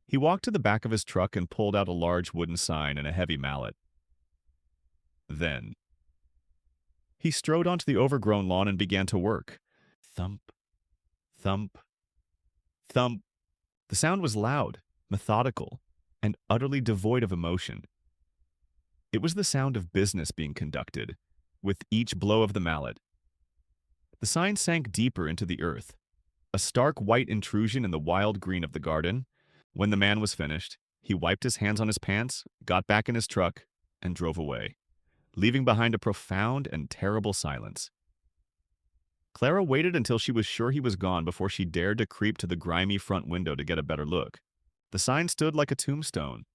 He walked to the back of his truck and pulled out a large wooden sign and a heavy mallet. Then, he strode onto the overgrown lawn and began to work. Thump, thump, thump. The sound was loud, methodical, and utterly devoid of emotion. It was the sound of business being conducted, with each blow of the mallet. The sign sank deeper into the earth, a stark white intrusion in the wild green of the garden. When the man was finished, he wiped his hands on his pants, got back in his truck, and drove away, leaving behind a profound and terrible silence. Clara waited until she was sure he was gone before she dared to creep to the grimy front window to get a better look. The sign stood like a tombstone.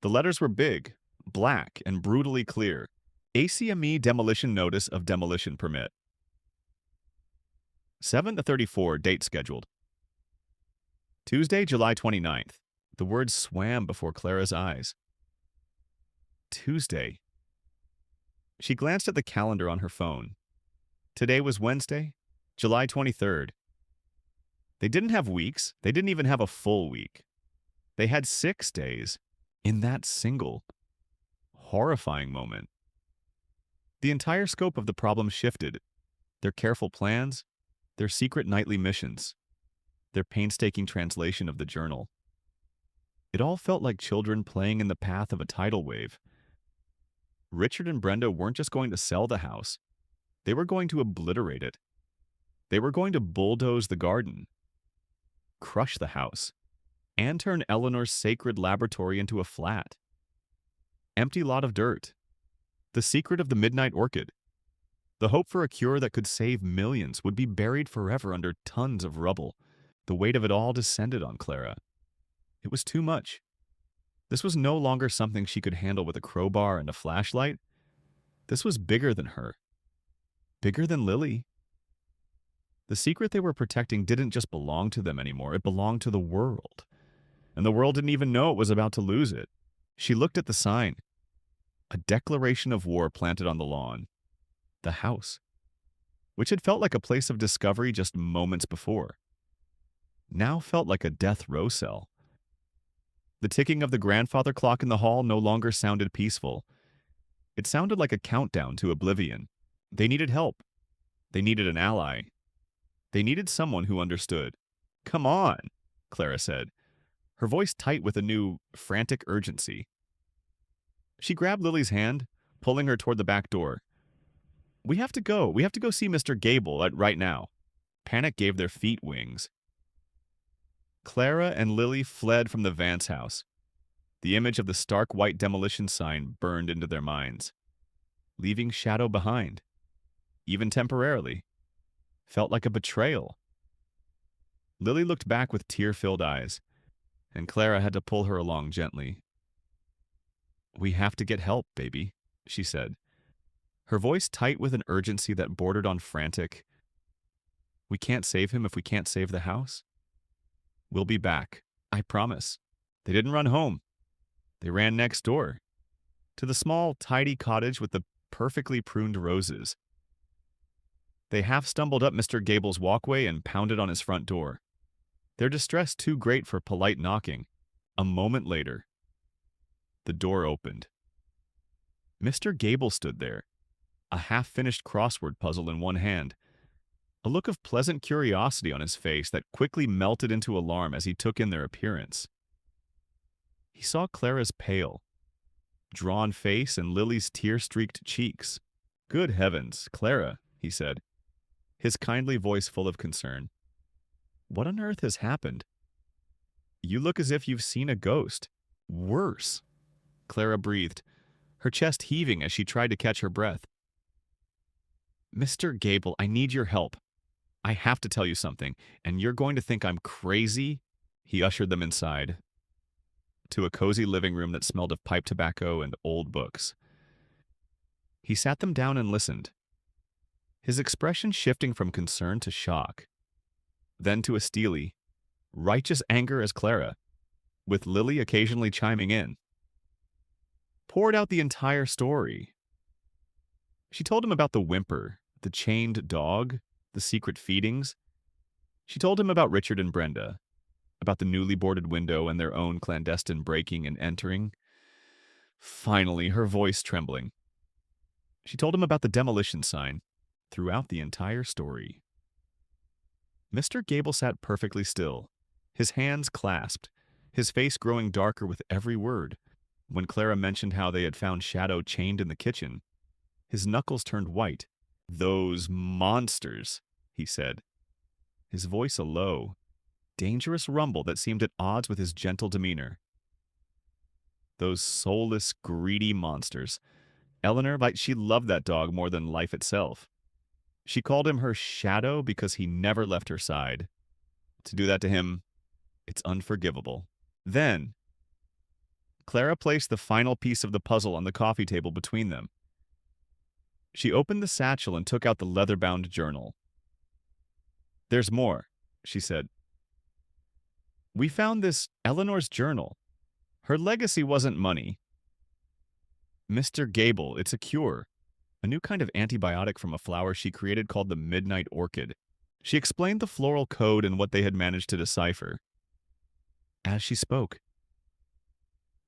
The letters were big, black, and brutally clear. ACME Demolition Notice of Demolition Permit. 7/34, date scheduled. Tuesday, July 29th. The words swam before Clara's eyes. Tuesday. She glanced at the calendar on her phone. Today was Wednesday, July 23rd. They didn't have weeks. They didn't even have a full week. They had 6 days in that single, horrifying moment. The entire scope of the problem shifted. Their careful plans, their secret nightly missions, their painstaking translation of the journal. It all felt like children playing in the path of a tidal wave. Richard and Brenda weren't just going to sell the house. They were going to obliterate it. They were going to bulldoze the garden, crush the house, and turn Eleanor's sacred laboratory into a flat. Empty lot of dirt. The secret of the midnight orchid. The hope for a cure that could save millions would be buried forever under tons of rubble. The weight of it all descended on Clara. It was too much. This was no longer something she could handle with a crowbar and a flashlight. This was bigger than her. Bigger than Lily. The secret they were protecting didn't just belong to them anymore. It belonged to the world. And the world didn't even know it was about to lose it. She looked at the sign. A declaration of war planted on the lawn. The house, which had felt like a place of discovery just moments before, now felt like a death row cell. The ticking of the grandfather clock in the hall no longer sounded peaceful. It sounded like a countdown to oblivion. They needed help. They needed an ally. They needed someone who understood. "Come on," Clara said, her voice tight with a new, frantic urgency. She grabbed Lily's hand, pulling her toward the back door. We have to go. We have to go see Mr. Gable right now." Panic gave their feet wings. Clara and Lily fled from the Vance house. The image of the stark white demolition sign burned into their minds, leaving Shadow behind, even temporarily. Felt like a betrayal. Lily looked back with tear-filled eyes, and Clara had to pull her along gently. We have to get help, baby, she said, her voice tight with an urgency that bordered on frantic. We can't save him if we can't save the house. We'll be back, I promise. They didn't run home. They ran next door, to the small, tidy cottage with the perfectly pruned roses. They half stumbled up Mr. Gable's walkway and pounded on his front door, their distress too great for polite knocking. A moment later, the door opened. Mr. Gable stood there, a half-finished crossword puzzle in one hand, a look of pleasant curiosity on his face that quickly melted into alarm as he took in their appearance. He saw Clara's pale, drawn face and Lily's tear-streaked cheeks. "Good heavens, Clara," he said, his kindly voice full of concern. "What on earth has happened? You look as if you've seen a ghost. Worse." Clara breathed, her chest heaving as she tried to catch her breath. "Mr. Gable, I need your help. I have to tell you something, and you're going to think I'm crazy." He ushered them inside, to a cozy living room that smelled of pipe tobacco and old books. He sat them down and listened, his expression shifting from concern to shock, then to a steely, righteous anger as Clara, with Lily occasionally chiming in, poured out the entire story. She told him about the whimper, the chained dog, the secret feedings. She told him about Richard and Brenda, about the newly boarded window and their own clandestine breaking and entering. Finally, her voice trembling, she told him about the demolition sign throughout the entire story. Mr. Gable sat perfectly still, his hands clasped, his face growing darker with every word. When Clara mentioned how they had found Shadow chained in the kitchen, his knuckles turned white. "Those monsters," he said, his voice a low, dangerous rumble that seemed at odds with his gentle demeanor. "Those soulless, greedy monsters. Eleanor, like, she loved that dog more than life itself. She called him her shadow because he never left her side. To do that to him, it's unforgivable." Then, Clara placed the final piece of the puzzle on the coffee table between them. She opened the satchel and took out the leather-bound journal. "There's more," she said. "We found this Eleanor's journal. Her legacy wasn't money. Mr. Gable, it's a cure. A new kind of antibiotic from a flower she created called the Midnight Orchid." She explained the floral code and what they had managed to decipher. As she spoke,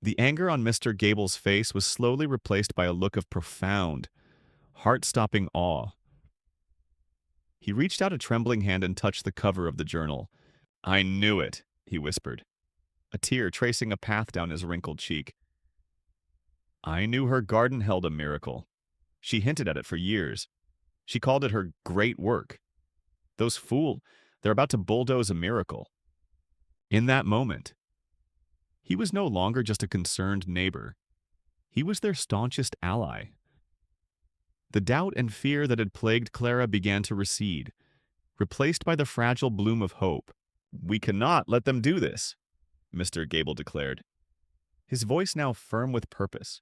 the anger on Mr. Gable's face was slowly replaced by a look of profound, heart-stopping awe. He reached out a trembling hand and touched the cover of the journal. "I knew it," he whispered, a tear tracing a path down his wrinkled cheek. "I knew her garden held a miracle. She hinted at it for years. She called it her great work. Those fools, they're about to bulldoze a miracle." In that moment, he was no longer just a concerned neighbor. He was their staunchest ally. The doubt and fear that had plagued Clara began to recede, replaced by the fragile bloom of hope. "We cannot let them do this," Mr. Gable declared, his voice now firm with purpose.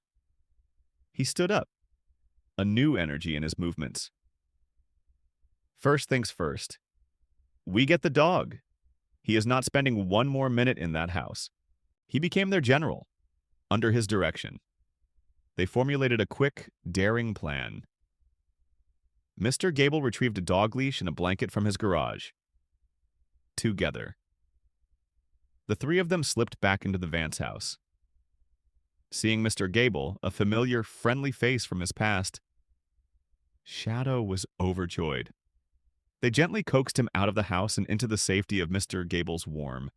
He stood up, a new energy in his movements. "First things first. We get the dog. He is not spending one more minute in that house." He became their general, under his direction. They formulated a quick, daring plan. Mr. Gable retrieved a dog leash and a blanket from his garage. Together, the three of them slipped back into the Vance house. Seeing Mr. Gable, a familiar, friendly face from his past, Shadow was overjoyed. They gently coaxed him out of the house and into the safety of Mr. Gable's warm,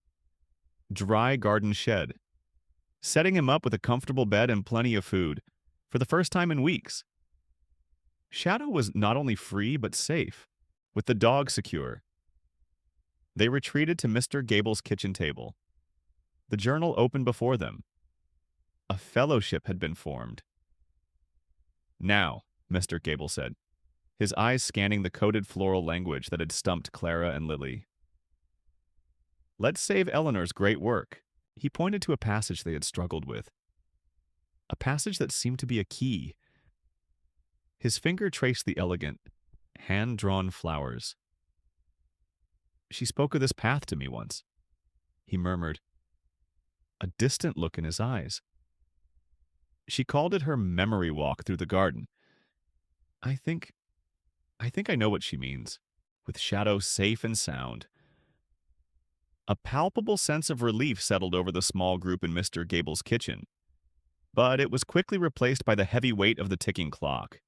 dry garden shed, setting him up with a comfortable bed and plenty of food, for the first time in weeks. Shadow was not only free but safe, with the dog secure. They retreated to Mr. Gable's kitchen table, the journal open before them. A fellowship had been formed. "Now," Mr. Gable said, his eyes scanning the coded floral language that had stumped Clara and Lily. "Let's save Eleanor's great work." He pointed to a passage they had struggled with. a passage that seemed to be a key. His finger traced the elegant, hand-drawn flowers. "She spoke of this path to me once," he murmured, a distant look in his eyes. "She called it her memory walk through the garden. I think I know what she means, with Shadow safe and sound." A palpable sense of relief settled over the small group in Mr. Gable's kitchen, but it was quickly replaced by the heavy weight of the ticking clock.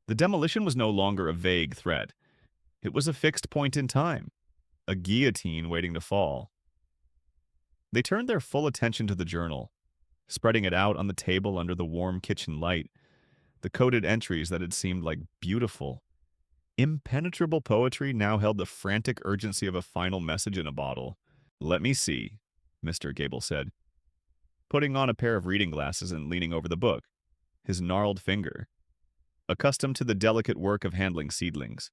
The demolition was no longer a vague threat. It was a fixed point in time, a guillotine waiting to fall. They turned their full attention to the journal, spreading it out on the table under the warm kitchen light, the coded entries that had seemed like beautiful, impenetrable poetry now held the frantic urgency of a final message in a bottle. "Let me see," Mr. Gable said, putting on a pair of reading glasses and leaning over the book, his gnarled finger, accustomed to the delicate work of handling seedlings.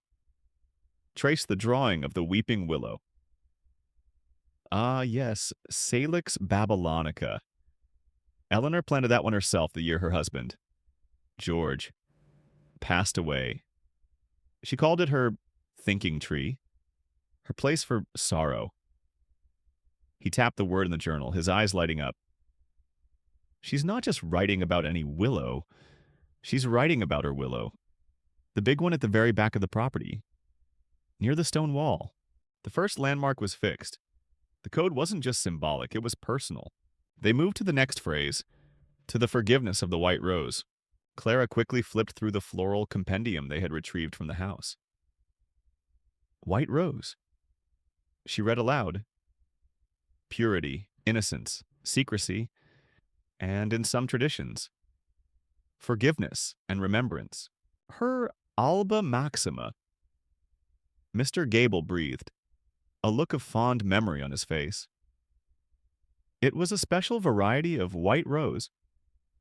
Trace the drawing of the weeping willow. Ah, yes, Salix babylonica. Eleanor planted that one herself the year her husband, George, passed away. She called it her thinking tree, her place for sorrow. He tapped the word in the journal, his eyes lighting up. She's not just writing about any willow. She's writing about her willow. The big one at the very back of the property, near the stone wall. The first landmark was fixed. The code wasn't just symbolic, it was personal. They moved to the next phrase, to the forgiveness of the white rose. Clara quickly flipped through the floral compendium they had retrieved from the house. White rose. She read aloud. Purity, innocence, secrecy, and in some traditions, forgiveness and remembrance. Her alba maxima. Mr. Gable breathed, a look of fond memory on his face. It was a special variety of white rose,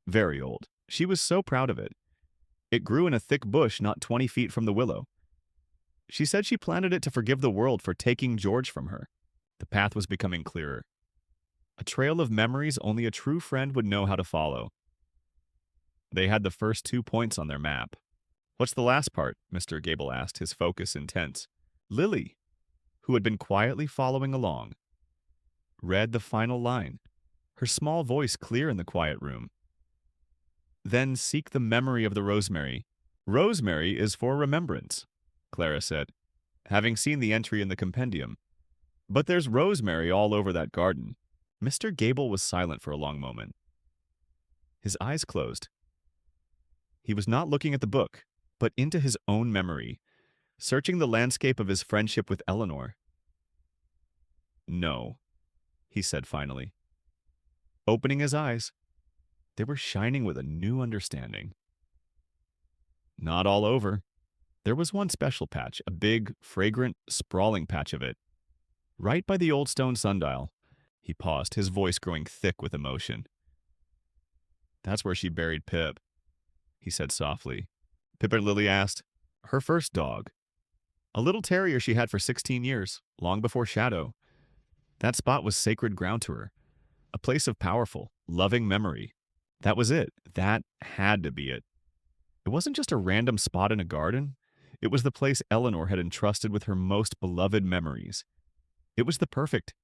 very old. She was so proud of it. It grew in a thick bush not 20 feet from the willow. She said she planted it to forgive the world for taking George from her. The path was becoming clearer. A trail of memories only a true friend would know how to follow. They had the first 2 points on their map. "What's the last part?" Mr. Gable asked, his focus intense. Lily, who had been quietly following along, read the final line, her small voice clear in the quiet room. "Then seek the memory of the rosemary. Rosemary is for remembrance," Clara said, having seen the entry in the compendium. "But there's rosemary all over that garden." Mr. Gable was silent for a long moment. His eyes closed. He was not looking at the book, but into his own memory, searching the landscape of his friendship with Eleanor. "No," he said finally. Opening his eyes, they were shining with a new understanding. "Not all over. There was one special patch, a big, fragrant, sprawling patch of it, right by the old stone sundial." He paused, his voice growing thick with emotion. "That's where she buried Pip," he said softly. Pip, Lily asked. "Her first dog. A little terrier she had for 16 years, long before Shadow. That spot was sacred ground to her, a place of powerful, loving memory. That was it. That had to be it. It wasn't just a random spot in a garden. It was the place Eleanor had entrusted with her most beloved memories. It was the perfect,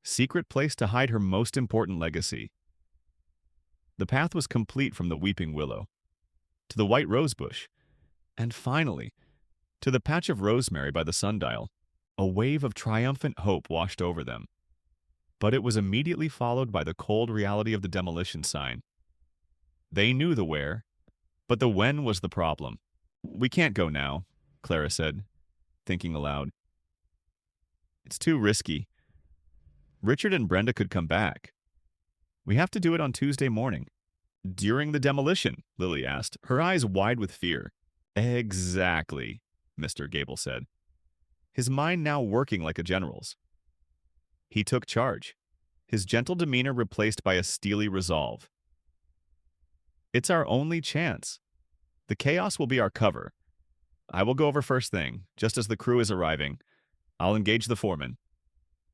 secret place to hide her most important legacy. The path was complete from the weeping willow, to the white rose bush, and finally, to the patch of rosemary by the sundial. A wave of triumphant hope washed over them. But it was immediately followed by the cold reality of the demolition sign. They knew the where, but the when was the problem. "We can't go now," Clara said, thinking aloud. "It's too risky. Richard and Brenda could come back. We have to do it on Tuesday morning." "During the demolition?" Lily asked, her eyes wide with fear. "Exactly," Mr. Gable said, his mind now working like a general's. He took charge, his gentle demeanor replaced by a steely resolve. "It's our only chance. The chaos will be our cover. I will go over first thing, just as the crew is arriving. I'll engage the foreman.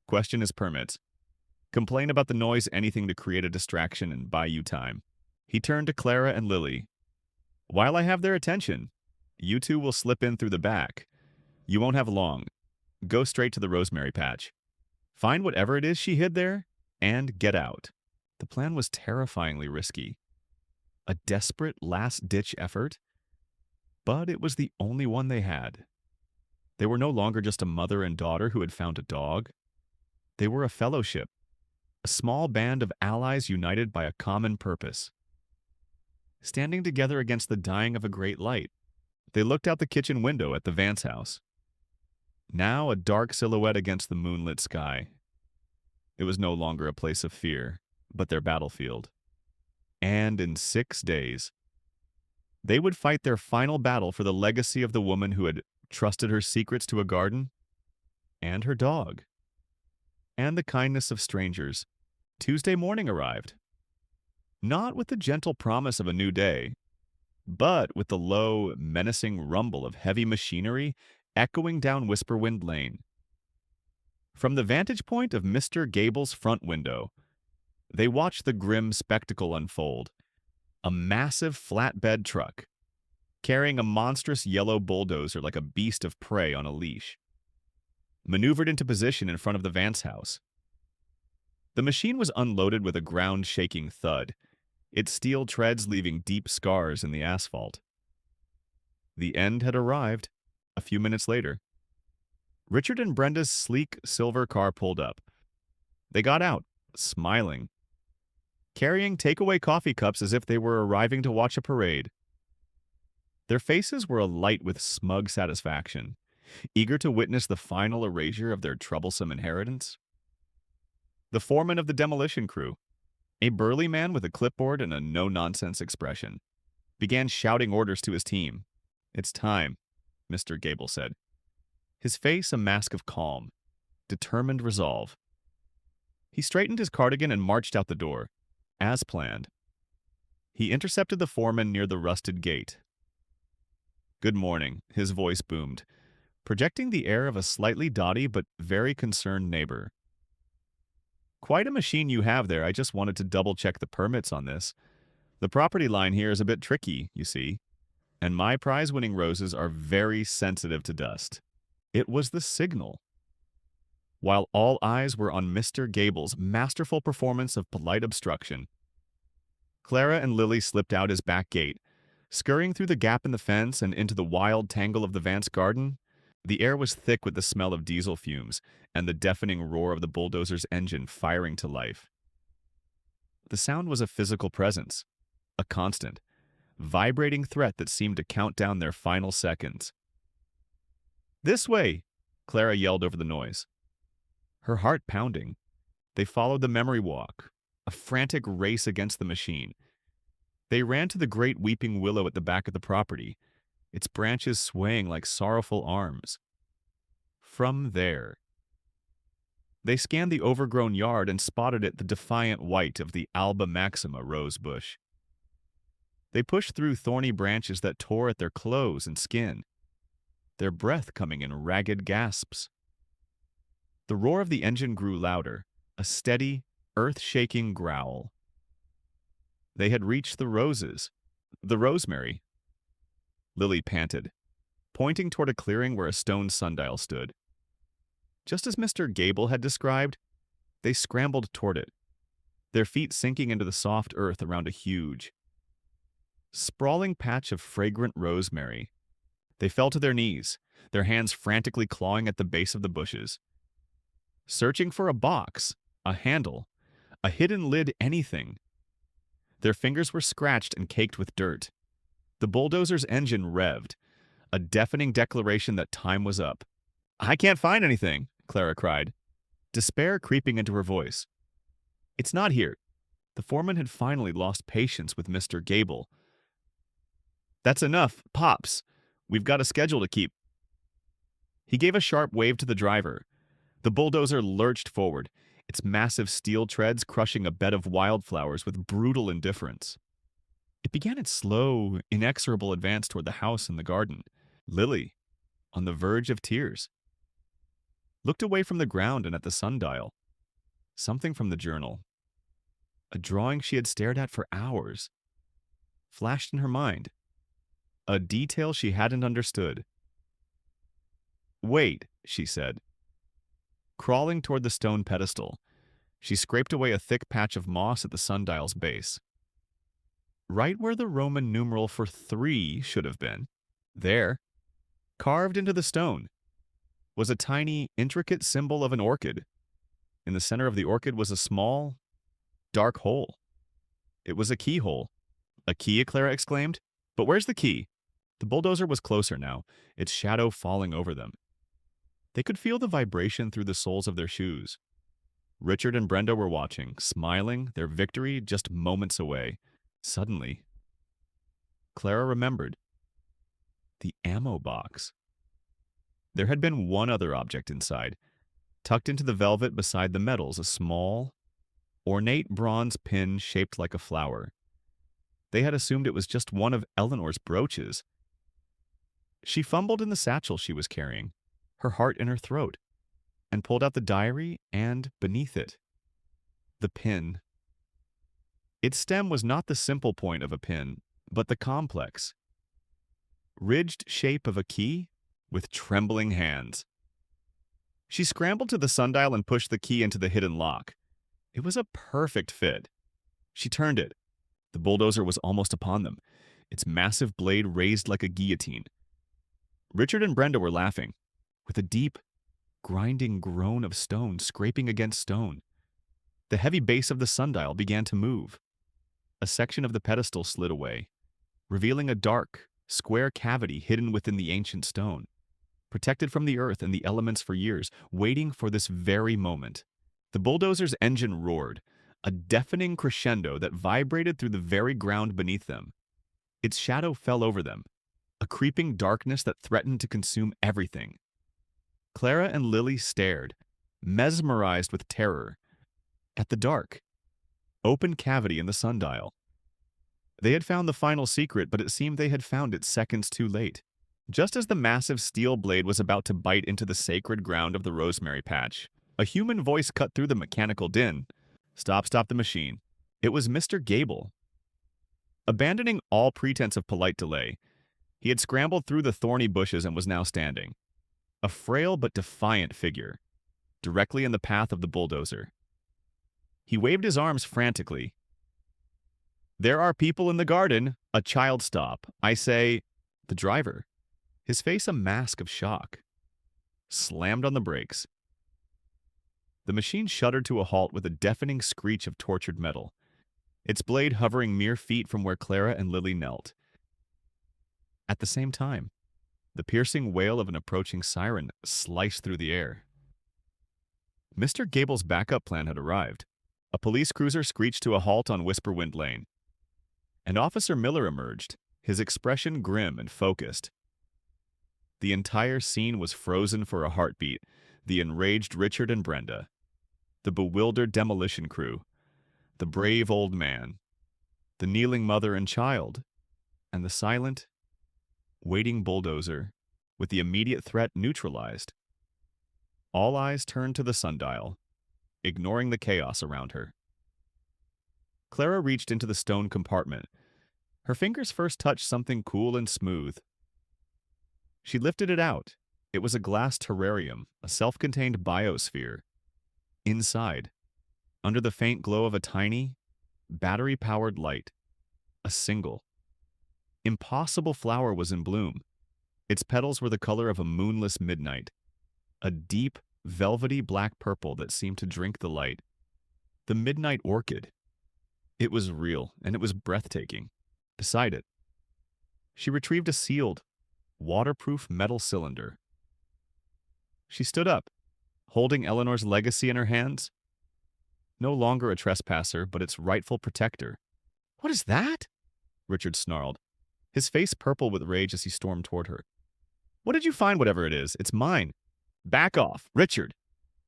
Question his permits. Complain about the noise, anything to create a distraction and buy you time." He turned to Clara and Lily. While I have their attention, you two will slip in through the back. You won't have long. Go straight to the rosemary patch. Find whatever it is she hid there, and get out. The plan was terrifyingly risky. A desperate last-ditch effort, but it was the only one they had. They were no longer just a mother and daughter who had found a dog. They were a fellowship, a small band of allies united by a common purpose. Standing together against the dying of a great light, they looked out the kitchen window at the Vance house. Now a dark silhouette against the moonlit sky. It was no longer a place of fear, but their battlefield. And in 6 days, they would fight their final battle for the legacy of the woman who had trusted her secrets to a garden, and her dog, and the kindness of strangers. Tuesday morning arrived. Not with the gentle promise of a new day, but with the low, menacing rumble of heavy machinery echoing down Whisperwind Lane. From the vantage point of Mr. Gable's front window, they watched the grim spectacle unfold. A massive flatbed truck, carrying a monstrous yellow bulldozer like a beast of prey on a leash, maneuvered into position in front of the Vance house. The machine was unloaded with a ground-shaking thud, its steel treads leaving deep scars in the asphalt. The end had arrived a few minutes later. Richard and Brenda's sleek silver car pulled up. They got out, smiling, carrying takeaway coffee cups as if they were arriving to watch a parade. Their faces were alight with smug satisfaction, eager to witness the final erasure of their troublesome inheritance. The foreman of the demolition crew, a burly man with a clipboard and a no-nonsense expression, began shouting orders to his team. "It's time," Mr. Gable said, his face a mask of calm, determined resolve. He straightened his cardigan and marched out the door, as planned. He intercepted the foreman near the rusted gate. "Good morning," his voice boomed, projecting the air of a slightly dotty but very concerned neighbor. "Quite a machine you have there. I just wanted to double-check the permits on this. The property line here is a bit tricky, you see, and my prize-winning roses are very sensitive to dust." It was the signal. While all eyes were on Mr. Gable's masterful performance of polite obstruction, Clara and Lily slipped out his back gate. Scurrying through the gap in the fence and into the wild tangle of the Vance garden, the air was thick with the smell of diesel fumes and the deafening roar of the bulldozer's engine firing to life. The sound was a physical presence, a constant, vibrating threat that seemed to count down their final seconds. "This way!" Clara yelled over the noise. Her heart pounding, they followed the memory walk, a frantic race against the machine. They ran to the great weeping willow at the back of the property, its branches swaying like sorrowful arms. From there, they scanned the overgrown yard and spotted it the defiant white of the Alba Maxima rose bush. They pushed through thorny branches that tore at their clothes and skin, their breath coming in ragged gasps. The roar of the engine grew louder, a steady, earth-shaking growl. They had reached the roses, the rosemary. Lily panted, pointing toward a clearing where a stone sundial stood. Just as Mr. Gable had described, they scrambled toward it, their feet sinking into the soft earth around a huge, sprawling patch of fragrant rosemary. They fell to their knees, their hands frantically clawing at the base of the bushes, searching for a box, a handle, a hidden lid, anything. Their fingers were scratched and caked with dirt. The bulldozer's engine revved, a deafening declaration that time was up. "I can't find anything," Clara cried, despair creeping into her voice. "It's not here." The foreman had finally lost patience with Mr. Gable. "That's enough, Pops. We've got a schedule to keep." He gave a sharp wave to the driver. The bulldozer lurched forward, its massive steel treads crushing a bed of wildflowers with brutal indifference. It began its slow, inexorable advance toward the house and the garden. Lily, on the verge of tears, looked away from the ground and at the sundial. Something from the journal. A drawing she had stared at for hours. flashed in her mind, a detail she hadn't understood. "Wait," she said. Crawling toward the stone pedestal, she scraped away a thick patch of moss at the sundial's base. Right where the Roman numeral for 3 should have been, there, carved into the stone, was a tiny, intricate symbol of an orchid. In the center of the orchid was a small, dark hole. It was a keyhole. "A key?" Clara exclaimed. "But where's the key?" The bulldozer was closer now, its shadow falling over them. They could feel the vibration through the soles of their shoes. Richard and Brenda were watching, smiling, their victory just moments away. Suddenly, Clara remembered. The ammo box. There had been one other object inside. Tucked into the velvet beside the metals, a small, ornate bronze pin shaped like a flower. They had assumed it was just one of Eleanor's brooches. She fumbled in the satchel she was carrying, her heart in her throat, and pulled out the diary and, beneath it, the pin. Its stem was not the simple point of a pin, but the complex, ridged shape of a key with trembling hands. She scrambled to the sundial and pushed the key into the hidden lock. It was a perfect fit. She turned it. The bulldozer was almost upon them, its massive blade raised like a guillotine. Richard and Brenda were laughing, with a deep, grinding groan of stone scraping against stone. The heavy base of the sundial began to move. A section of the pedestal slid away, revealing a dark, square cavity hidden within the ancient stone, protected from the earth and the elements for years, waiting for this very moment. The bulldozer's engine roared, a deafening crescendo that vibrated through the very ground beneath them. Its shadow fell over them, a creeping darkness that threatened to consume everything. Clara and Lily stared, mesmerized with terror, at the dark, open cavity in the sundial. They had found the final secret, but it seemed they had found it seconds too late. Just as the massive steel blade was about to bite into the sacred ground of the rosemary patch, a human voice cut through the mechanical din. Stop the machine." It was Mr. Gable. Abandoning all pretense of polite delay, he had scrambled through the thorny bushes and was now standing, a frail but defiant figure, directly in the path of the bulldozer. He waved his arms frantically. "There are people in the garden. A child stop. I say—" The driver, his face a mask of shock, slammed on the brakes. The machine shuddered to a halt with a deafening screech of tortured metal, its blade hovering mere feet from where Clara and Lily knelt. At the same time, the piercing wail of an approaching siren sliced through the air. Mr. Gable's backup plan had arrived. A police cruiser screeched to a halt on Whisperwind Lane, and Officer Miller emerged, his expression grim and focused. The entire scene was frozen for a heartbeat, the enraged Richard and Brenda, the bewildered demolition crew, the brave old man, the kneeling mother and child, and the silent, waiting bulldozer, with the immediate threat neutralized. All eyes turned to the sundial, ignoring the chaos around her. Clara reached into the stone compartment. Her fingers first touched something cool and smooth. She lifted it out. It was a glass terrarium, a self-contained biosphere. Inside, under the faint glow of a tiny, battery-powered light, a single, impossible flower was in bloom. Its petals were the color of a moonless midnight, a deep, velvety black purple that seemed to drink the light. The midnight orchid. It was real, and it was breathtaking. Beside it, she retrieved a sealed, waterproof metal cylinder. She stood up, holding Eleanor's legacy in her hands. No longer a trespasser, but its rightful protector. "What is that?" Richard snarled, his face purple with rage as he stormed toward her. "What did you find, whatever it is? It's mine." "Back off, Richard,"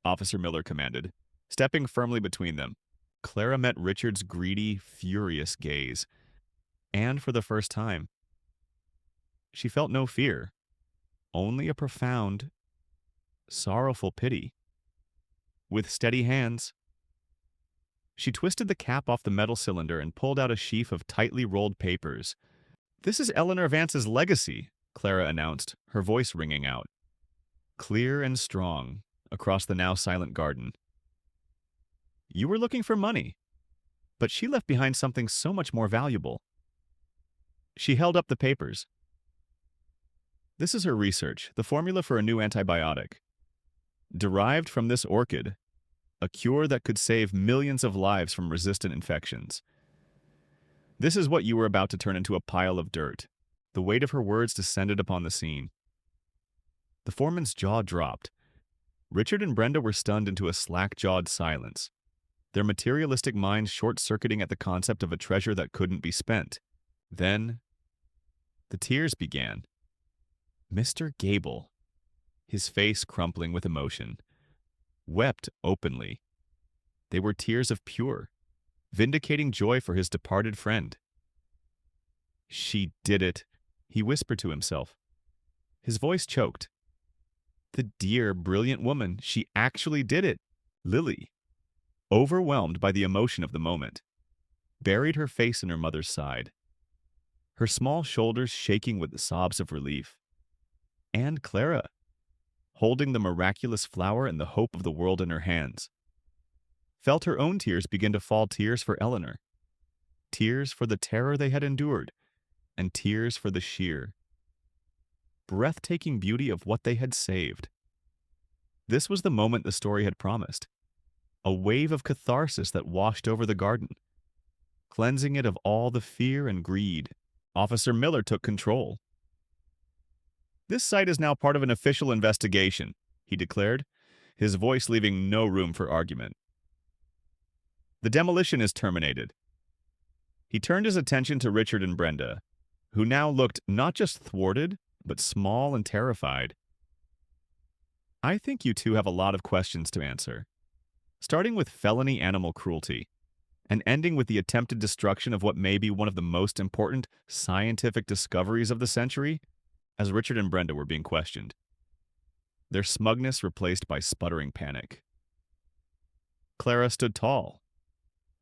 Officer Miller commanded, stepping firmly between them. Clara met Richard's greedy, furious gaze, and for the first time, she felt no fear, only a profound, sorrowful pity. With steady hands, She twisted the cap off the metal cylinder and pulled out a sheaf of tightly rolled papers. "This is Eleanor Vance's legacy," Clara announced, her voice ringing out, clear and strong, across the now silent garden. "You were looking for money, but she left behind something so much more valuable." She held up the papers. "This is her research, the formula for a new antibiotic. Derived from this orchid, a cure that could save millions of lives from resistant infections. This is what you were about to turn into a pile of dirt." The weight of her words descended upon the scene. The foreman's jaw dropped. Richard and Brenda were stunned into a slack-jawed silence, their materialistic minds short-circuiting at the concept of a treasure that couldn't be spent. Then, the tears began. Mr. Gable, his face crumpling with emotion, wept openly. They were tears of pure, vindicating joy for his departed friend. "She did it," he whispered to himself. His voice choked. "The dear, brilliant woman, she actually did it." Lily, overwhelmed by the emotion of the moment, buried her face in her mother's side, her small shoulders shaking with the sobs of relief. And Clara, holding the miraculous flower and the hope of the world in her hands, felt her own tears begin to fall, tears for Eleanor, tears for the terror they had endured, and tears for the sheer, breathtaking beauty of what they had saved. This was the moment the story had promised, a wave of catharsis that washed over the garden, cleansing it of all the fear and greed. Officer Miller took control. "This site is now part of an official investigation," he declared, his voice leaving no room for argument. "The demolition is terminated." He turned his attention to Richard and Brenda, who now looked not just thwarted, but small and terrified. "I think you two have a lot of questions to answer, starting with felony animal cruelty, and ending with the attempted destruction of what may be one of the most important scientific discoveries of the century," as Richard and Brenda were being questioned, their smugness replaced by sputtering panic. Clara stood tall.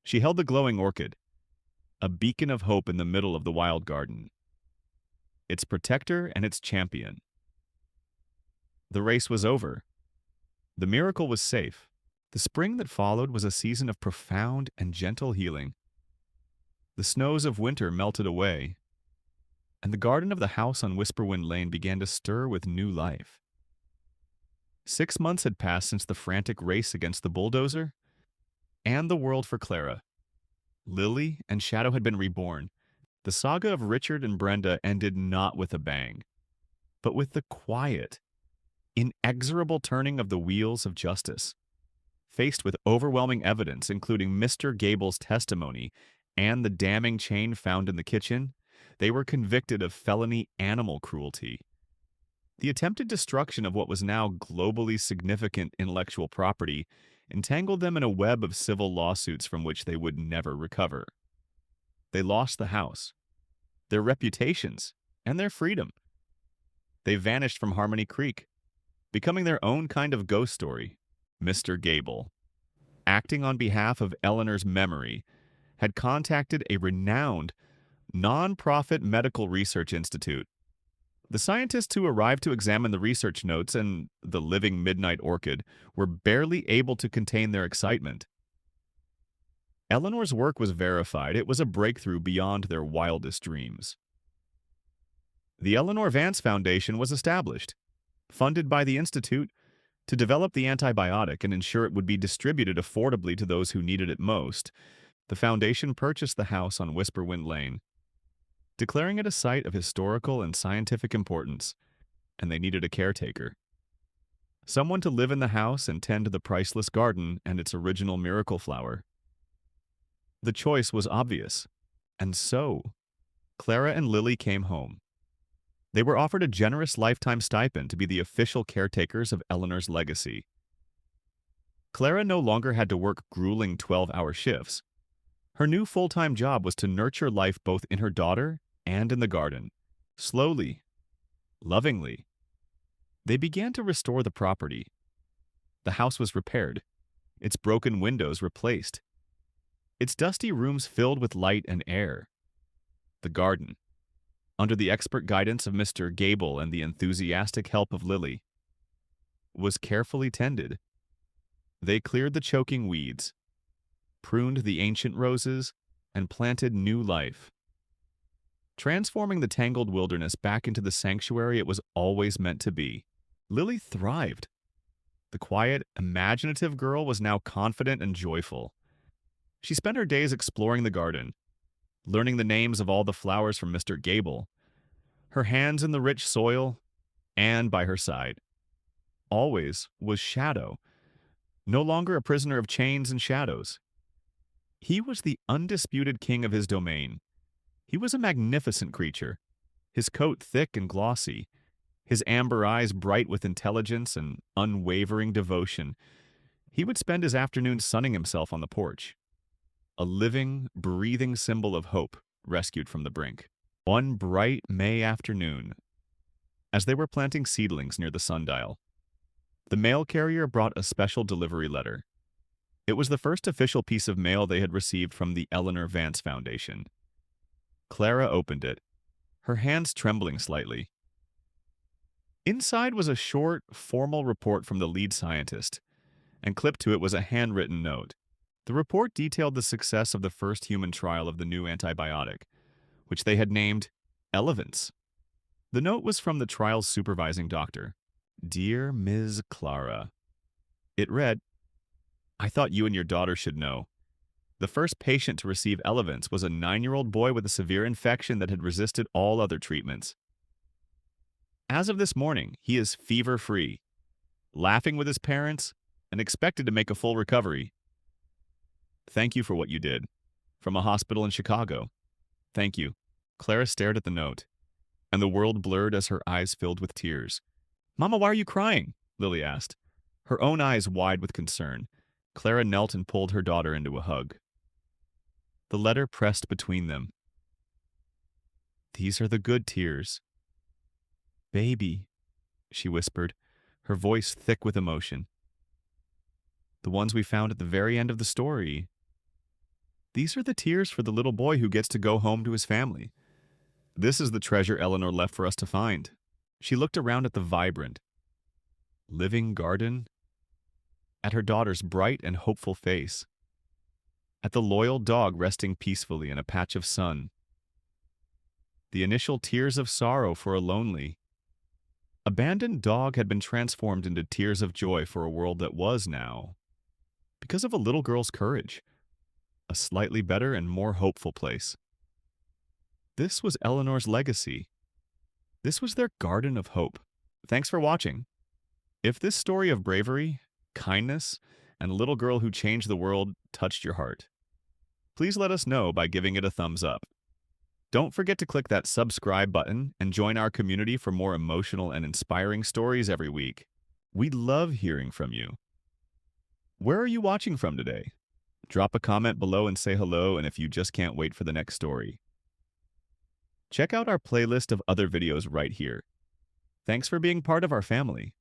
She held the glowing orchid, a beacon of hope in the middle of the wild garden, its protector and its champion. The race was over. The miracle was safe. The spring that followed was a season of profound and gentle healing. The snows of winter melted away, and the garden of the house on Whisperwind Lane began to stir with new life. 6 months had passed since the frantic race against the bulldozer, and the world for Clara. Lily and Shadow had been reborn. The saga of Richard and Brenda ended not with a bang, but with the quiet, inexorable turning of the wheels of justice. Faced with overwhelming evidence, including Mr. Gable's testimony and the damning chain found in the kitchen, they were convicted of felony animal cruelty. The attempted destruction of what was now globally significant intellectual property entangled them in a web of civil lawsuits from which they would never recover. They lost the house, their reputations, and their freedom. They vanished from Harmony Creek, becoming their own kind of ghost story. Mr. Gable, acting on behalf of Eleanor's memory, had contacted a renowned, non-profit medical research institute. The scientists who arrived to examine the research notes and the living midnight orchid were barely able to contain their excitement. Eleanor's work was verified. It was a breakthrough beyond their wildest dreams. The Eleanor Vance Foundation was established, funded by the Institute, to develop the antibiotic and ensure it would be distributed affordably to those who needed it most. The foundation purchased the house on Whisperwind Lane, declaring it a site of historical and scientific importance, and they needed a caretaker. Someone to live in the house and tend to the priceless garden and its original miracle flower. The choice was obvious, and so Clara and Lily came home. They were offered a generous lifetime stipend to be the official caretakers of Eleanor's legacy. Clara no longer had to work grueling 12-hour shifts. Her new full-time job was to nurture life both in her daughter and in the garden. Slowly, lovingly, they began to restore the property. The house was repaired, its broken windows replaced, its dusty rooms filled with light and air. The garden, under the expert guidance of Mr. Gable and the enthusiastic help of Lily, was carefully tended. They cleared the choking weeds, pruned the ancient roses, and planted new life, transforming the tangled wilderness back into the sanctuary it was always meant to be. Lily thrived. The quiet, imaginative girl was now confident and joyful. She spent her days exploring the garden, learning the names of all the flowers from Mr. Gable, her hands in the rich soil, and by her side, always, was Shadow, no longer a prisoner of chains and shadows. He was the undisputed king of his domain. He was a magnificent creature, his coat thick and glossy, his amber eyes bright with intelligence and unwavering devotion. He would spend his afternoons sunning himself on the porch, a living, breathing symbol of hope rescued from the brink. One bright May afternoon, as they were planting seedlings near the sundial, the mail carrier brought a special delivery letter. It was the first official piece of mail they had received from the Eleanor Vance Foundation. Clara opened it, her hands trembling slightly. Inside was a short, formal report from the lead scientist, and clipped to it was a handwritten note. The report detailed the success of the first human trial of the new antibiotic, which they had named Elevance. The note was from the trial's supervising doctor. Dear Ms. Clara. It read, I thought you and your daughter should know. The first patient to receive Elevance was a 9-year-old boy with a severe infection that had resisted all other treatments. As of this morning, he is fever-free, laughing with his parents, and expected to make a full recovery. Thank you for what you did. From a hospital in Chicago. Thank you. Clara stared at the note, and the world blurred as her eyes filled with tears. Mama, why are you crying? Lily asked, her own eyes wide with concern. Clara knelt and pulled her daughter into a hug. The letter pressed between them. These are the good tears. Baby, she whispered, her voice thick with emotion. The ones we found at the very end of the story. These are the tears for the little boy who gets to go home to his family. This is the treasure Eleanor left for us to find. She looked around at the vibrant, living garden, at her daughter's bright and hopeful face, at the loyal dog resting peacefully in a patch of sun. The initial tears of sorrow for a lonely, abandoned dog had been transformed into tears of joy for a world that was now, because of a little girl's courage, a slightly better and more hopeful place. This was Eleanor's legacy. This was their garden of hope. Thanks for watching. If this story of bravery, kindness, and a little girl who changed the world touched your heart, please let us know by giving it a thumbs up. Don't forget to click that subscribe button and join our community for more emotional and inspiring stories every week. We love hearing from you. Where are you watching from today? Drop a comment below and say hello, and if you just can't wait for the next story. Check out our playlist of other videos right here. Thanks for being part of our family.